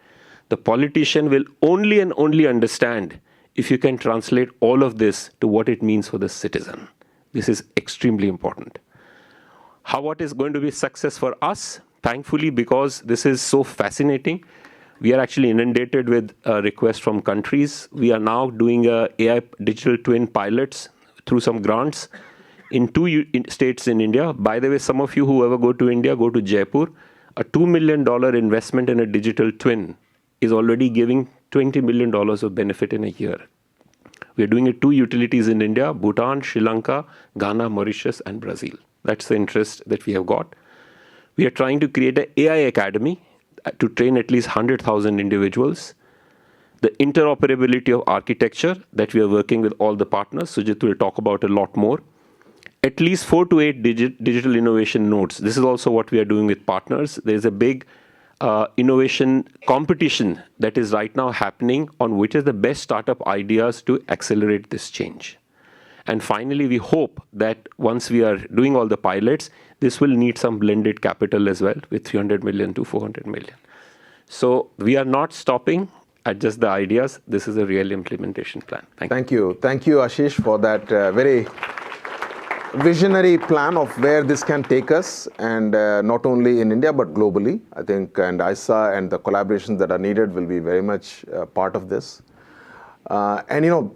The politician will only and only understand if you can translate all of this to what it means for the citizen. This is extremely important. What is going to be success for us? Thankfully, because this is so fascinating, we are actually inundated with requests from countries. We are now doing AI digital twin pilots through some grants in 2 states in India. By the way, some of you who ever go to India, go to Jaipur. A $2 million investment in a digital twin is already giving $20 million of benefit in a year. We are doing it 2 utilities in India, Bhutan, Sri Lanka, Ghana, Mauritius, and Brazil. That's the interest that we have got. We are trying to create an AI academy to train at least 100,000 individuals. The interoperability of architecture that we are working with all the partners, Sujit will talk about a lot more. At least 4 to 8 digital innovation nodes. This is also what we are doing with partners. There's a big innovation competition that is right now happening on which is the best startup ideas to accelerate this change. And finally, we hope that once we are doing all the pilots, this will need some blended capital as well, with 300 million to 400 million. So we are not stopping at just the ideas. This is a real implementation plan. Thank you. Thank you, Ashish, for that very visionary plan of where this can take us, and not only in India but globally. I think, and ISA and the collaborations that are needed will be very much part of this. And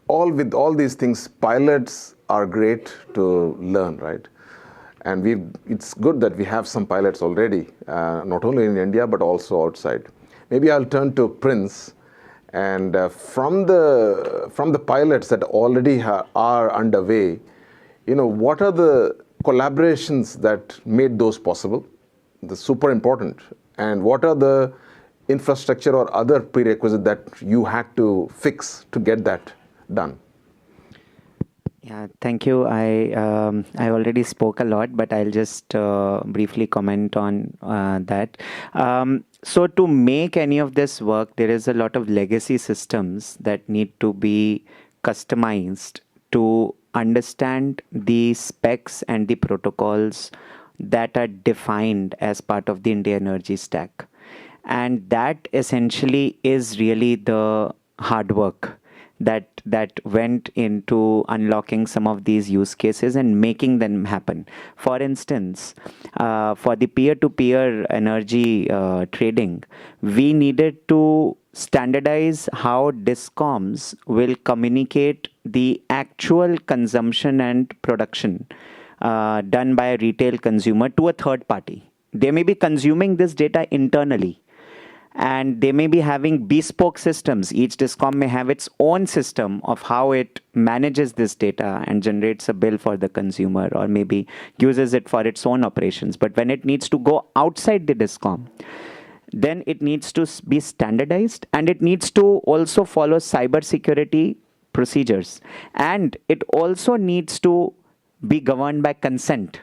with all these things, pilots are great to learn, right? And it's good that we have some pilots already, not only in India but also outside. Maybe I'll turn to Prince, and from the pilots that already are underway, what are the collaborations that made those possible? That's super important. And what are the infrastructure or other prerequisites that you had to fix to get that done? Yeah, thank you. I already spoke a lot, but I'll just briefly comment on that. So to make any of this work, there is a lot of legacy systems that need to be customized to understand the specs and the protocols that are defined as part of the India energy stack. And that essentially is really the hard work that went into unlocking some of these use cases and making them happen. For instance, for the peer-to-peer energy trading, we needed to standardize how DISCOMs will communicate the actual consumption and production done by a retail consumer to a third party. They may be consuming this data internally, and they may be having bespoke systems. Each DISCOM may have its own system of how it manages this data and generates a bill for the consumer, or maybe uses it for its own operations. But when it needs to go outside the DISCOM, then it needs to be standardized, and it needs to also follow cybersecurity procedures. And it also needs to be governed by consent.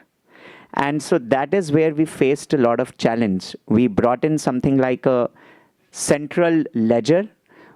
And so that is where we faced a lot of challenge. We brought in something like a central ledger,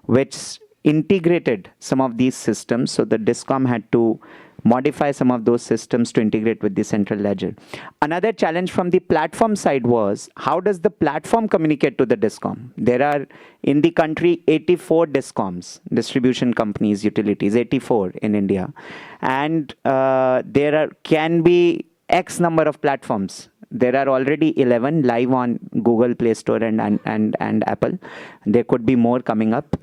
which integrated some of these systems. So the DISCOM had to modify some of those systems to integrate with the central ledger. Another challenge from the platform side was, how does the platform communicate to the DISCOM? There are in the country 84 DISCOMs, distribution companies, utilities, 84 in India. And can be X number of platforms. There are already 11 live on Google Play Store and Apple. There could be more coming up.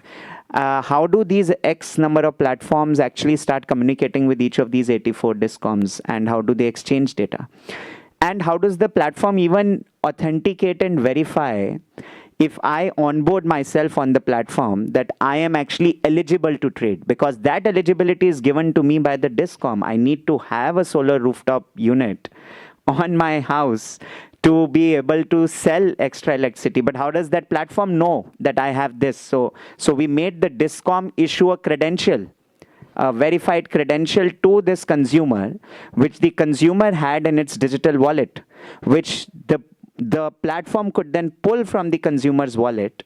How do these X number of platforms actually start communicating with each of these 84 DISCOMs, and how do they exchange data? And how does the platform even authenticate and verify if I onboard myself on the platform that I am actually eligible to trade? Because that eligibility is given to me by the DISCOM. I need to have a solar rooftop unit on my house to be able to sell extra electricity. But how does that platform know that I have this? So we made the DISCOM issue a credential, a verified credential to this consumer, which the consumer had in its digital wallet, which the platform could then pull from the consumer's wallet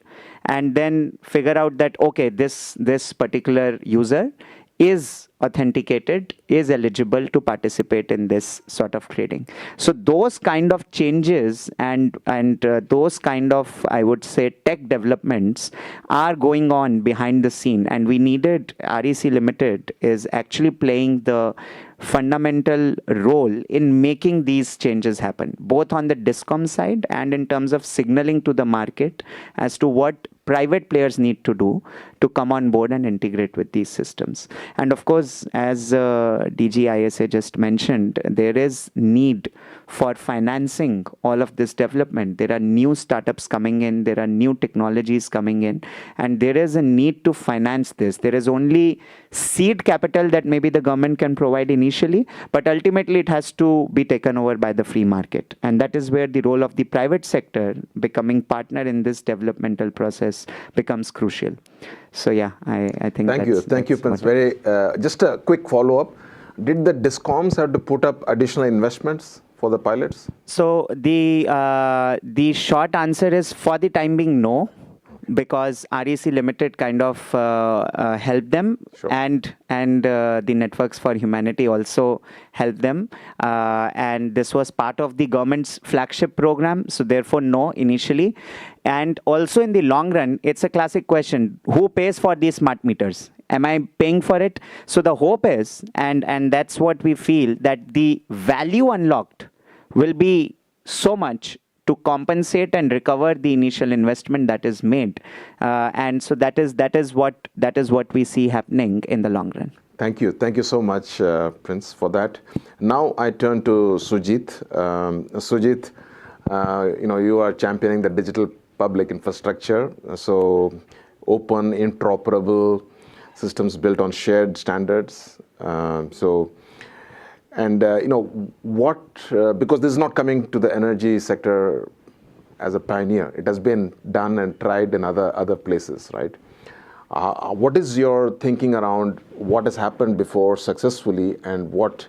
and then figure out that, okay, this particular user is authenticated, is eligible to participate in this sort of trading. So those kind of changes and those kind of, I would say, tech developments are going on behind the scene. And we needed, REC Limited is actually playing the fundamental role in making these changes happen, both on the DISCOM side and in terms of signaling to the market as to what private players need to do to come on board and integrate with these systems. And of course, as DG ISA just mentioned, there is need for financing all of this development. There are new startups coming in, there are new technologies coming in, and there is a need to finance this. There is only seed capital that maybe the government can provide initially, but ultimately it has to be taken over by the free market. And that is where the role of the private sector becoming partner in this developmental process becomes crucial. So yeah, I think Thank you, Prince. Very just a quick follow-up. Did the DISCOMs have to put up additional investments for the pilots? So the short answer is, for the time being, no. because REC Limited kind of helped them, Sure. and the Networks for Humanity also helped them. And this was part of the government's flagship program, so therefore no initially. And also in the long run, it's a classic question: who pays for these smart meters? Am I paying for it? So the hope is, and that's what we feel, that the value unlocked will be so much to compensate and recover the initial investment that is made, and so that is what we see happening in the long run. Thank you so much, Prince, for that. Now I turn to Sujit. Sujit, you are championing the digital public infrastructure, so open, interoperable systems built on shared standards. Because this is not coming to the energy sector as a pioneer. It has been done and tried in other places, right? What is your thinking around what has happened before successfully and what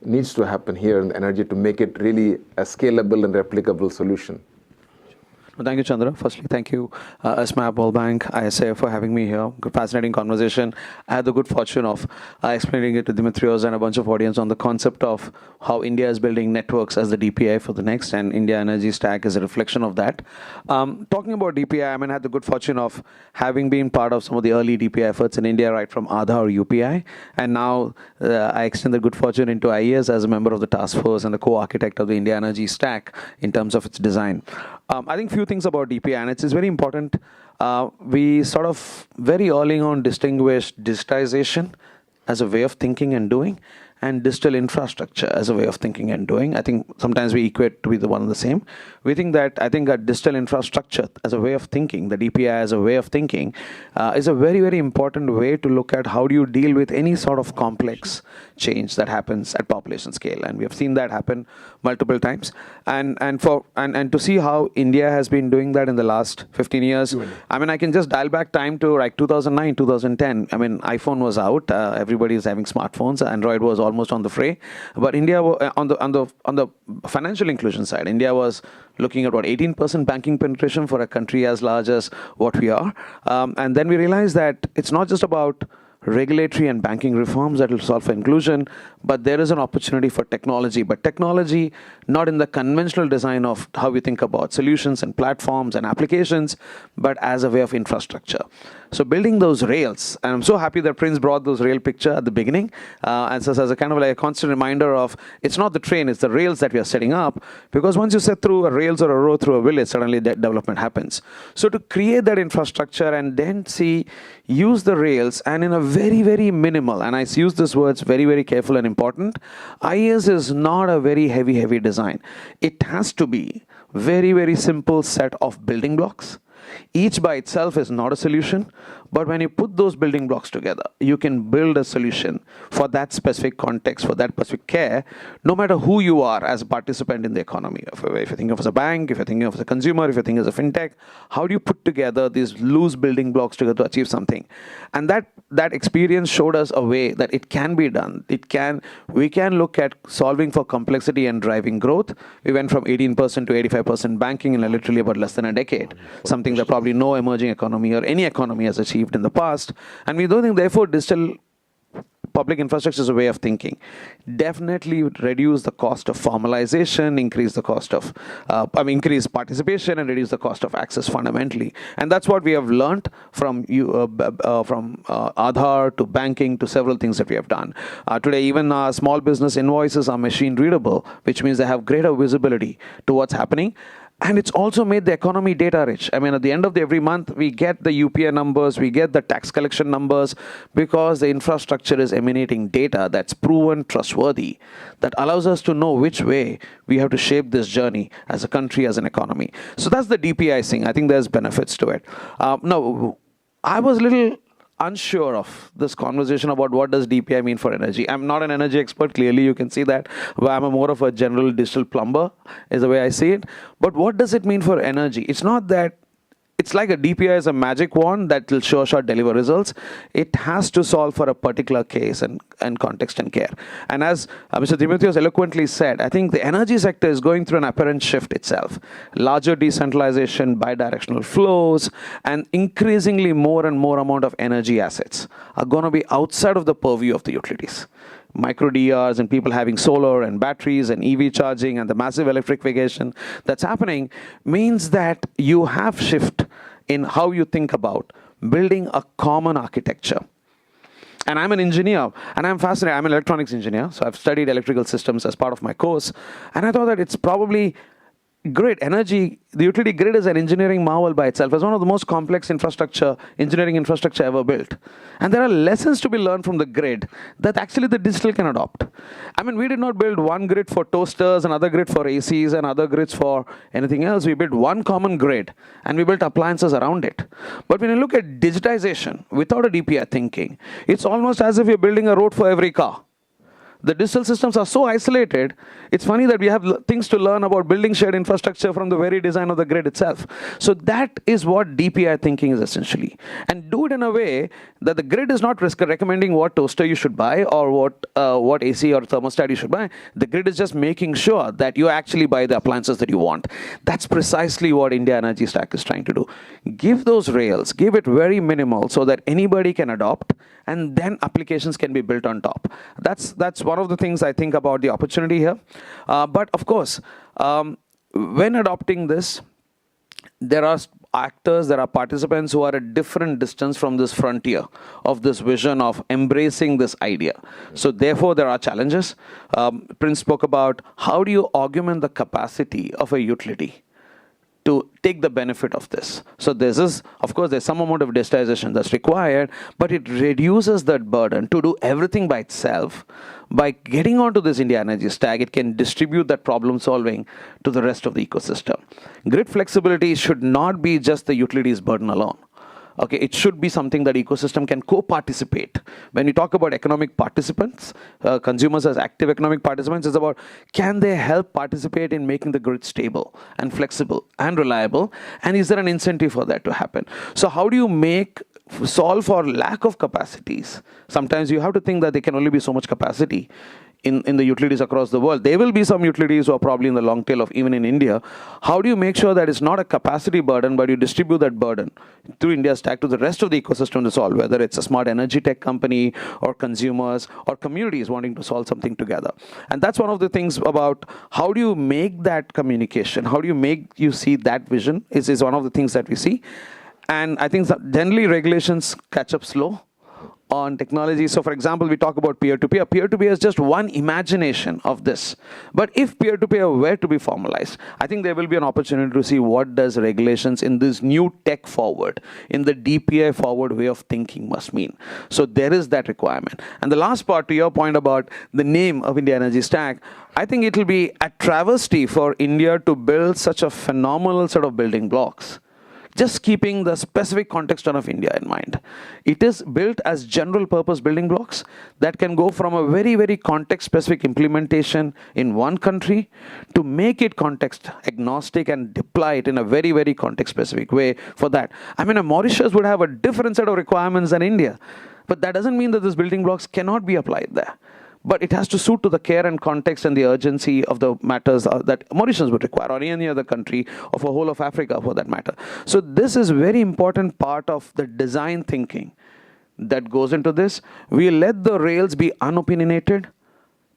needs to happen here in energy to make it really a scalable and replicable solution? Well, thank you, Chandra. Firstly, thank you, SMAP, World Bank, ISA, for having me here. Good, fascinating conversation. I had the good fortune of explaining it to Dimitrios and a bunch of audience on the concept of how India is building networks as the DPI for the next, and India Energy Stack is a reflection of that. Talking about DPI, I had the good fortune of having been part of some of the early DPI efforts in India, right from Aadhaar or UPI, and now I extend the good fortune into IES as a member of the task force and the co-architect of the India Energy Stack in terms of its design. I think few things about DPI, and it's very important. We sort of very early on distinguished digitization as a way of thinking and doing, and digital infrastructure as a way of thinking and doing. I think sometimes we equate to be the one and the same. We think that, digital infrastructure as a way of thinking, the DPI as a way of thinking, is a very, very important way to look at how do you deal with any sort of complex change that happens at population scale. And we have seen that happen multiple times. And to see how India has been doing that in the last 15 years, I can just dial back time to like 2009, 2010. iPhone was out. Everybody is having smartphones. Android was almost on the fray. But India, on the financial inclusion side, India was looking at 18% banking penetration for a country as large as what we are. And then we realized that it's not just about regulatory and banking reforms that will solve for inclusion, but there is an opportunity for technology. But technology, not in the conventional design of how we think about solutions and platforms and applications, but as a way of infrastructure. So building those rails, and I'm so happy that Prince brought those rail picture at the beginning, and so as a kind of like a constant reminder of it's not the train, it's the rails that we are setting up, because once you set through a rails or a road through a village, suddenly that development happens. So to create that infrastructure and then use the rails, and in a very, very minimal, and I use these words very, very careful and important, IES is not a very heavy design. It has to be very, very simple set of building blocks. Each by itself is not a solution, but when you put those building blocks together, you can build a solution for that specific context, for that specific care, no matter who you are as a participant in the economy. If you think of as a bank, if you're thinking of as a consumer, if you think as a fintech, how do you put together these loose building blocks together to achieve something? And that experience showed us a way that it can be done. We can look at solving for complexity and driving growth. We went from 18% to 85% banking in literally about less than a decade, something that probably no emerging economy or any economy has achieved in the past. And we don't think, therefore, digital public infrastructure is a way of thinking. Definitely reduce the cost of formalization, increase the cost of, increase participation and reduce the cost of access fundamentally. And that's what we have learned from Aadhaar to banking to several things that we have done. Today, even our small business invoices are machine readable, which means they have greater visibility to what's happening. And it's also made the economy data rich. At the end of every month, we get the UPI numbers, we get the tax collection numbers, because the infrastructure is emanating data that's proven trustworthy, that allows us to know which way we have to shape this journey as a country, as an economy. So that's the DPI thing. I think there's benefits to it. Now, I was a little unsure of this conversation about what does DPI mean for energy. I'm not an energy expert, clearly you can see that, but I'm more of a general digital plumber is the way I see it. But what does it mean for energy? It's not that it's like a DPI is a magic wand that will sure deliver results. It has to solve for a particular case and context and care. And as Mr. Dimitrios eloquently said, I think the energy sector is going through an apparent shift itself. Larger decentralization, bidirectional flows, and increasingly more and more amount of energy assets are going to be outside of the purview of the utilities. Micro DRs and people having solar and batteries and EV charging and the massive electrification that's happening means that you have shift in how you think about building a common architecture. And I'm an engineer, and I'm fascinated. I'm an electronics engineer, so I've studied electrical systems as part of my course. And I thought that it's probably grid, energy, the utility grid is an engineering marvel by itself. It's one of the most complex engineering infrastructure ever built. And there are lessons to be learned from the grid that actually the digital can adopt. I mean, we did not build one grid for toasters, another grid for ACs, and other grids for anything else. We built one common grid, and we built appliances around it. But when you look at digitization without a DPI thinking, it's almost as if you're building a road for every car. The digital systems are so isolated, it's funny that we have things to learn about building shared infrastructure from the very design of the grid itself. So that is what DPI thinking is essentially. And do it in a way that the grid is not recommending what toaster you should buy or what AC or thermostat you should buy. The grid is just making sure that you actually buy the appliances that you want. That's precisely what India Energy Stack is trying to do. Give those rails, give it very minimal so that anybody can adopt, and then applications can be built on top. That's one of the things I think about the opportunity here. But of course, when adopting this, there are actors, there are participants who are at different distance from this frontier of this vision of embracing this idea. So therefore, there are challenges. Prince spoke about how do you augment the capacity of a utility to take the benefit of this. So of course, there's some amount of digitization that's required, but it reduces that burden to do everything by itself. By getting onto this India Energy Stack, it can distribute that problem solving to the rest of the ecosystem. Grid flexibility should not be just the utilities burden alone. Okay, it should be something that ecosystem can co-participate. When you talk about economic participants, consumers as active economic participants, it's about can they help participate in making the grid stable and flexible and reliable, and is there an incentive for that to happen? So how do you solve for lack of capacities? Sometimes you have to think that there can only be so much capacity in the utilities across the world. There will be some utilities who are probably in the long tail of even in India. How do you make sure that it's not a capacity burden, but you distribute that burden through India Stack to the rest of the ecosystem to solve, whether it's a smart energy tech company or consumers or communities wanting to solve something together. And that's one of the things about how do you make that communication, how do you make you see that vision is one of the things that we see. And I think generally regulations catch up slow on technology. So for example, we talk about peer-to-peer. Peer-to-peer is just one imagination of this. But if peer-to-peer were to be formalized, I think there will be an opportunity to see what does regulations in this new tech forward, in the DPI forward way of thinking must mean. So there is that requirement. And the last part to your point about the name of India Energy Stack, I think it will be a travesty for India to build such a phenomenal set of building blocks, just keeping the specific context of India in mind. It is built as general purpose building blocks that can go from a very, very context specific implementation in one country to make it context agnostic and deploy it in a very, very context specific way for that. I mean, Mauritius would have a different set of requirements than India, but that doesn't mean that these building blocks cannot be applied there. But it has to suit to the care and context and the urgency of the matters that Mauritius would require, or any other country, or for whole of Africa for that matter. So this is very important part of the design thinking that goes into this. We let the rails be unopinionated,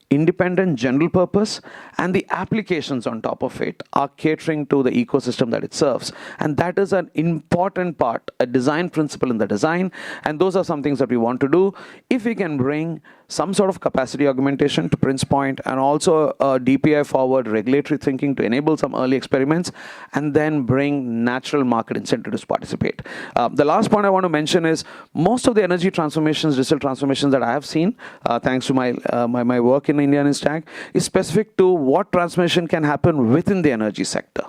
independent, general purpose, and the applications on top of it are catering to the ecosystem that it serves. And that is an important part, a design principle in the design, and those are some things that we want to do. If we can bring some sort of capacity augmentation to Prince's point, and also a DPI forward regulatory thinking to enable some early experiments, and then bring natural market incentives to participate. The last point I want to mention is most of the energy transformations, digital transformations that I have seen, thanks to my work in India Energy Stack, is specific to what transformation can happen within the energy sector.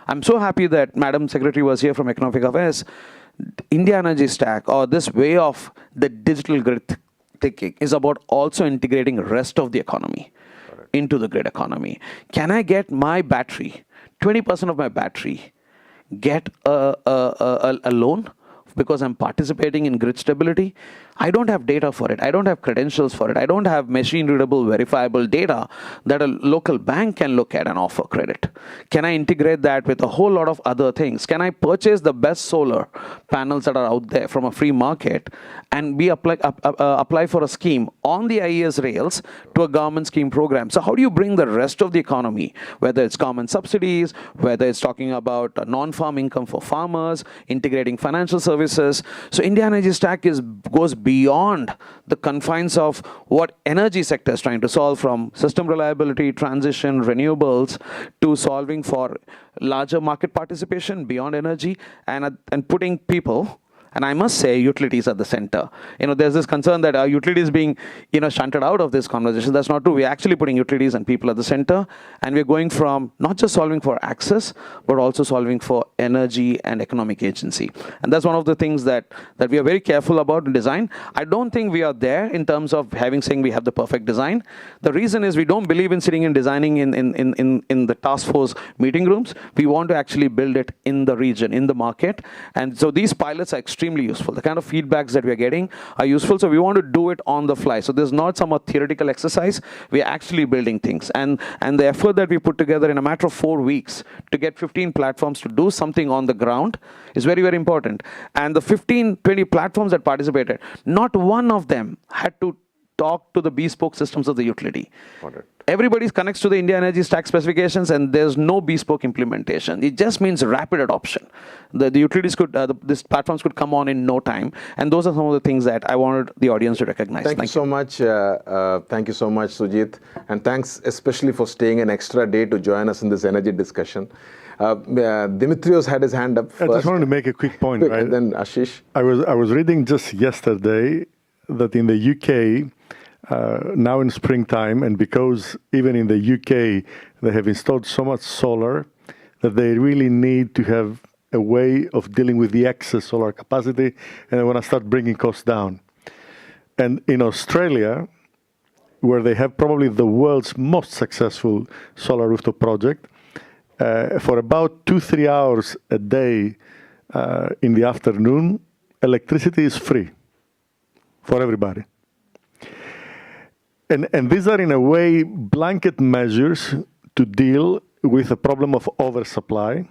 I'm so happy that Madam Secretary was here from Economic Affairs. India Energy Stack, or this way of the digital grid thinking, is about also integrating the rest of the economy into the grid economy. Can I get my battery, 20% of my battery, get a loan because I'm participating in grid stability. I don't have data for it. I don't have credentials for it. I don't have machine-readable, verifiable data that a local bank can look at and offer credit. Can I integrate that with a whole lot of other things? Can I purchase the best solar panels that are out there from a free market and apply for a scheme on the IES rails to a government scheme program? So how do you bring the rest of the economy, whether it's government subsidies, whether it's talking about non-farm income for farmers, integrating financial services? So India Energy Stack goes beyond the confines of what energy sector is trying to solve, from system reliability, transition, renewables, to solving for larger market participation beyond energy, and putting people, and I must say utilities at the center. There's this concern that our utilities being, shunted out of this conversation. That's not true. We're actually putting utilities and people at the center, and we're going from not just solving for access, but also solving for energy and economic agency. And that's one of the things that we are very careful about in design. I don't think we are there in terms of saying we have the perfect design. The reason is we don't believe in sitting and designing in the task force meeting rooms. We want to actually build it in the region, in the market. And so these pilots are extremely useful. The kind of feedbacks that we are getting are useful, so we want to do it on the fly. So there's not some theoretical exercise. We are actually building things. And the effort that we put together in a matter of 4 weeks to get 15 platforms to do something on the ground is very, very important. And the 15, 20 platforms that participated, not one of them had to talk to the bespoke systems of the utility. Everybody connects to the India Energy Stack specifications, and there's no bespoke implementation. It just means rapid adoption. The utilities these platforms could come on in no time, and those are some of the things that I wanted the audience to recognize. Thank you so much. Thank you so much, Sujit, and thanks especially for staying an extra day to join us in this energy discussion. Dimitrios had his hand up first. I just wanted to make a quick point, right? And then Ashish. I was reading just yesterday that in the UK, now in springtime, and because even in the UK they have installed so much solar that they really need to have a way of dealing with the excess solar capacity, and they want to start bringing costs down. And in Australia, where they have probably the world's most successful solar rooftop project, for about 2-3 hours a day in the afternoon, electricity is free for everybody. And these are, in a way, blanket measures to deal with the problem of oversupply.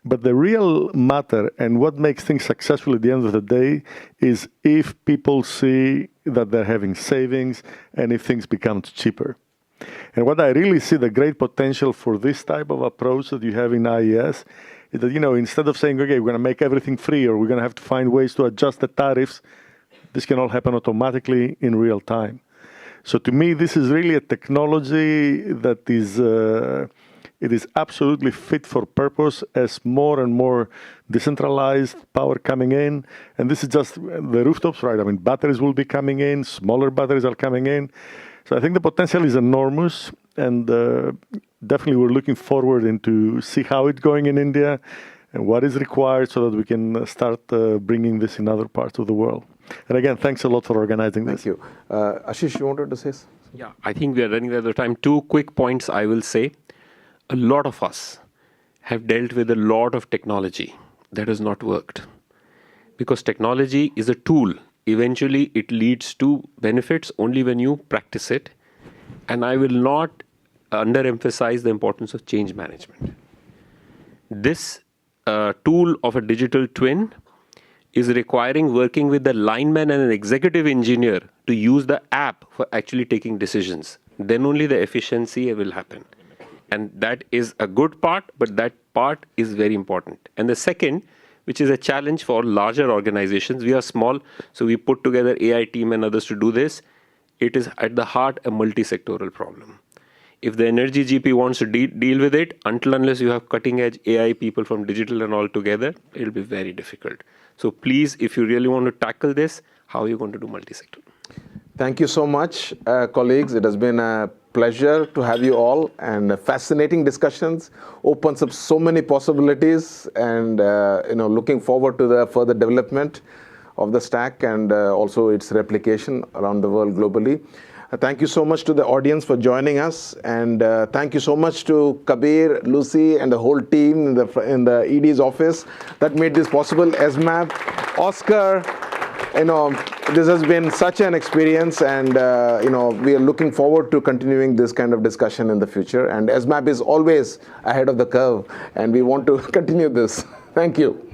But the real matter and what makes things successful at the end of the day is if people see that they're having savings and if things become cheaper. And what I really see the great potential for this type of approach that you have in IES is that, instead of saying, okay, we're going to make everything free or we're going to have to find ways to adjust the tariffs, this can all happen automatically in real time. So to me, this is really a technology that is it is absolutely fit for purpose as more and more decentralized power coming in. And this is just the rooftops, right? I mean, batteries will be coming in, smaller batteries are coming in. So I think the potential is enormous, and definitely we're looking forward to see how it's going in India and what is required so that we can start bringing this in other parts of the world. And again, thanks a lot for organizing this. Thank you. Ashish, you wanted to say something? Yeah, I think we are running out of time. 2 quick points I will say. A lot of us have dealt with a lot of technology that has not worked. Because technology is a tool. Eventually, it leads to benefits only when you practice it. And I will not underemphasize the importance of change management. This tool of a digital twin is requiring working with the lineman and an executive engineer to use the app for actually taking decisions. Then only the efficiency will happen. And that is a good part, but that part is very important. And the second, which is a challenge for larger organizations, we are small, so we put together AI team and others to do this. It is at the heart a multi-sectoral problem. If the energy GP wants to deal with it, unless you have cutting-edge AI people from digital and all together, it will be very difficult. So please, if you really want to tackle this, how are you going to do multi-sector? Thank you so much, colleagues. It has been a pleasure to have you all, and fascinating discussions. Opens up so many possibilities, and looking forward to the further development of the stack and also its replication around the world globally. Thank you so much to the audience for joining us, and thank you so much to Kabir, Lucy, and the whole team in the ED's office that made this possible. SMAP, Oscar, this has been such an experience, and we are looking forward to continuing this kind of discussion in the future. And SMAP is always ahead of the curve, and we want to continue this. Thank you.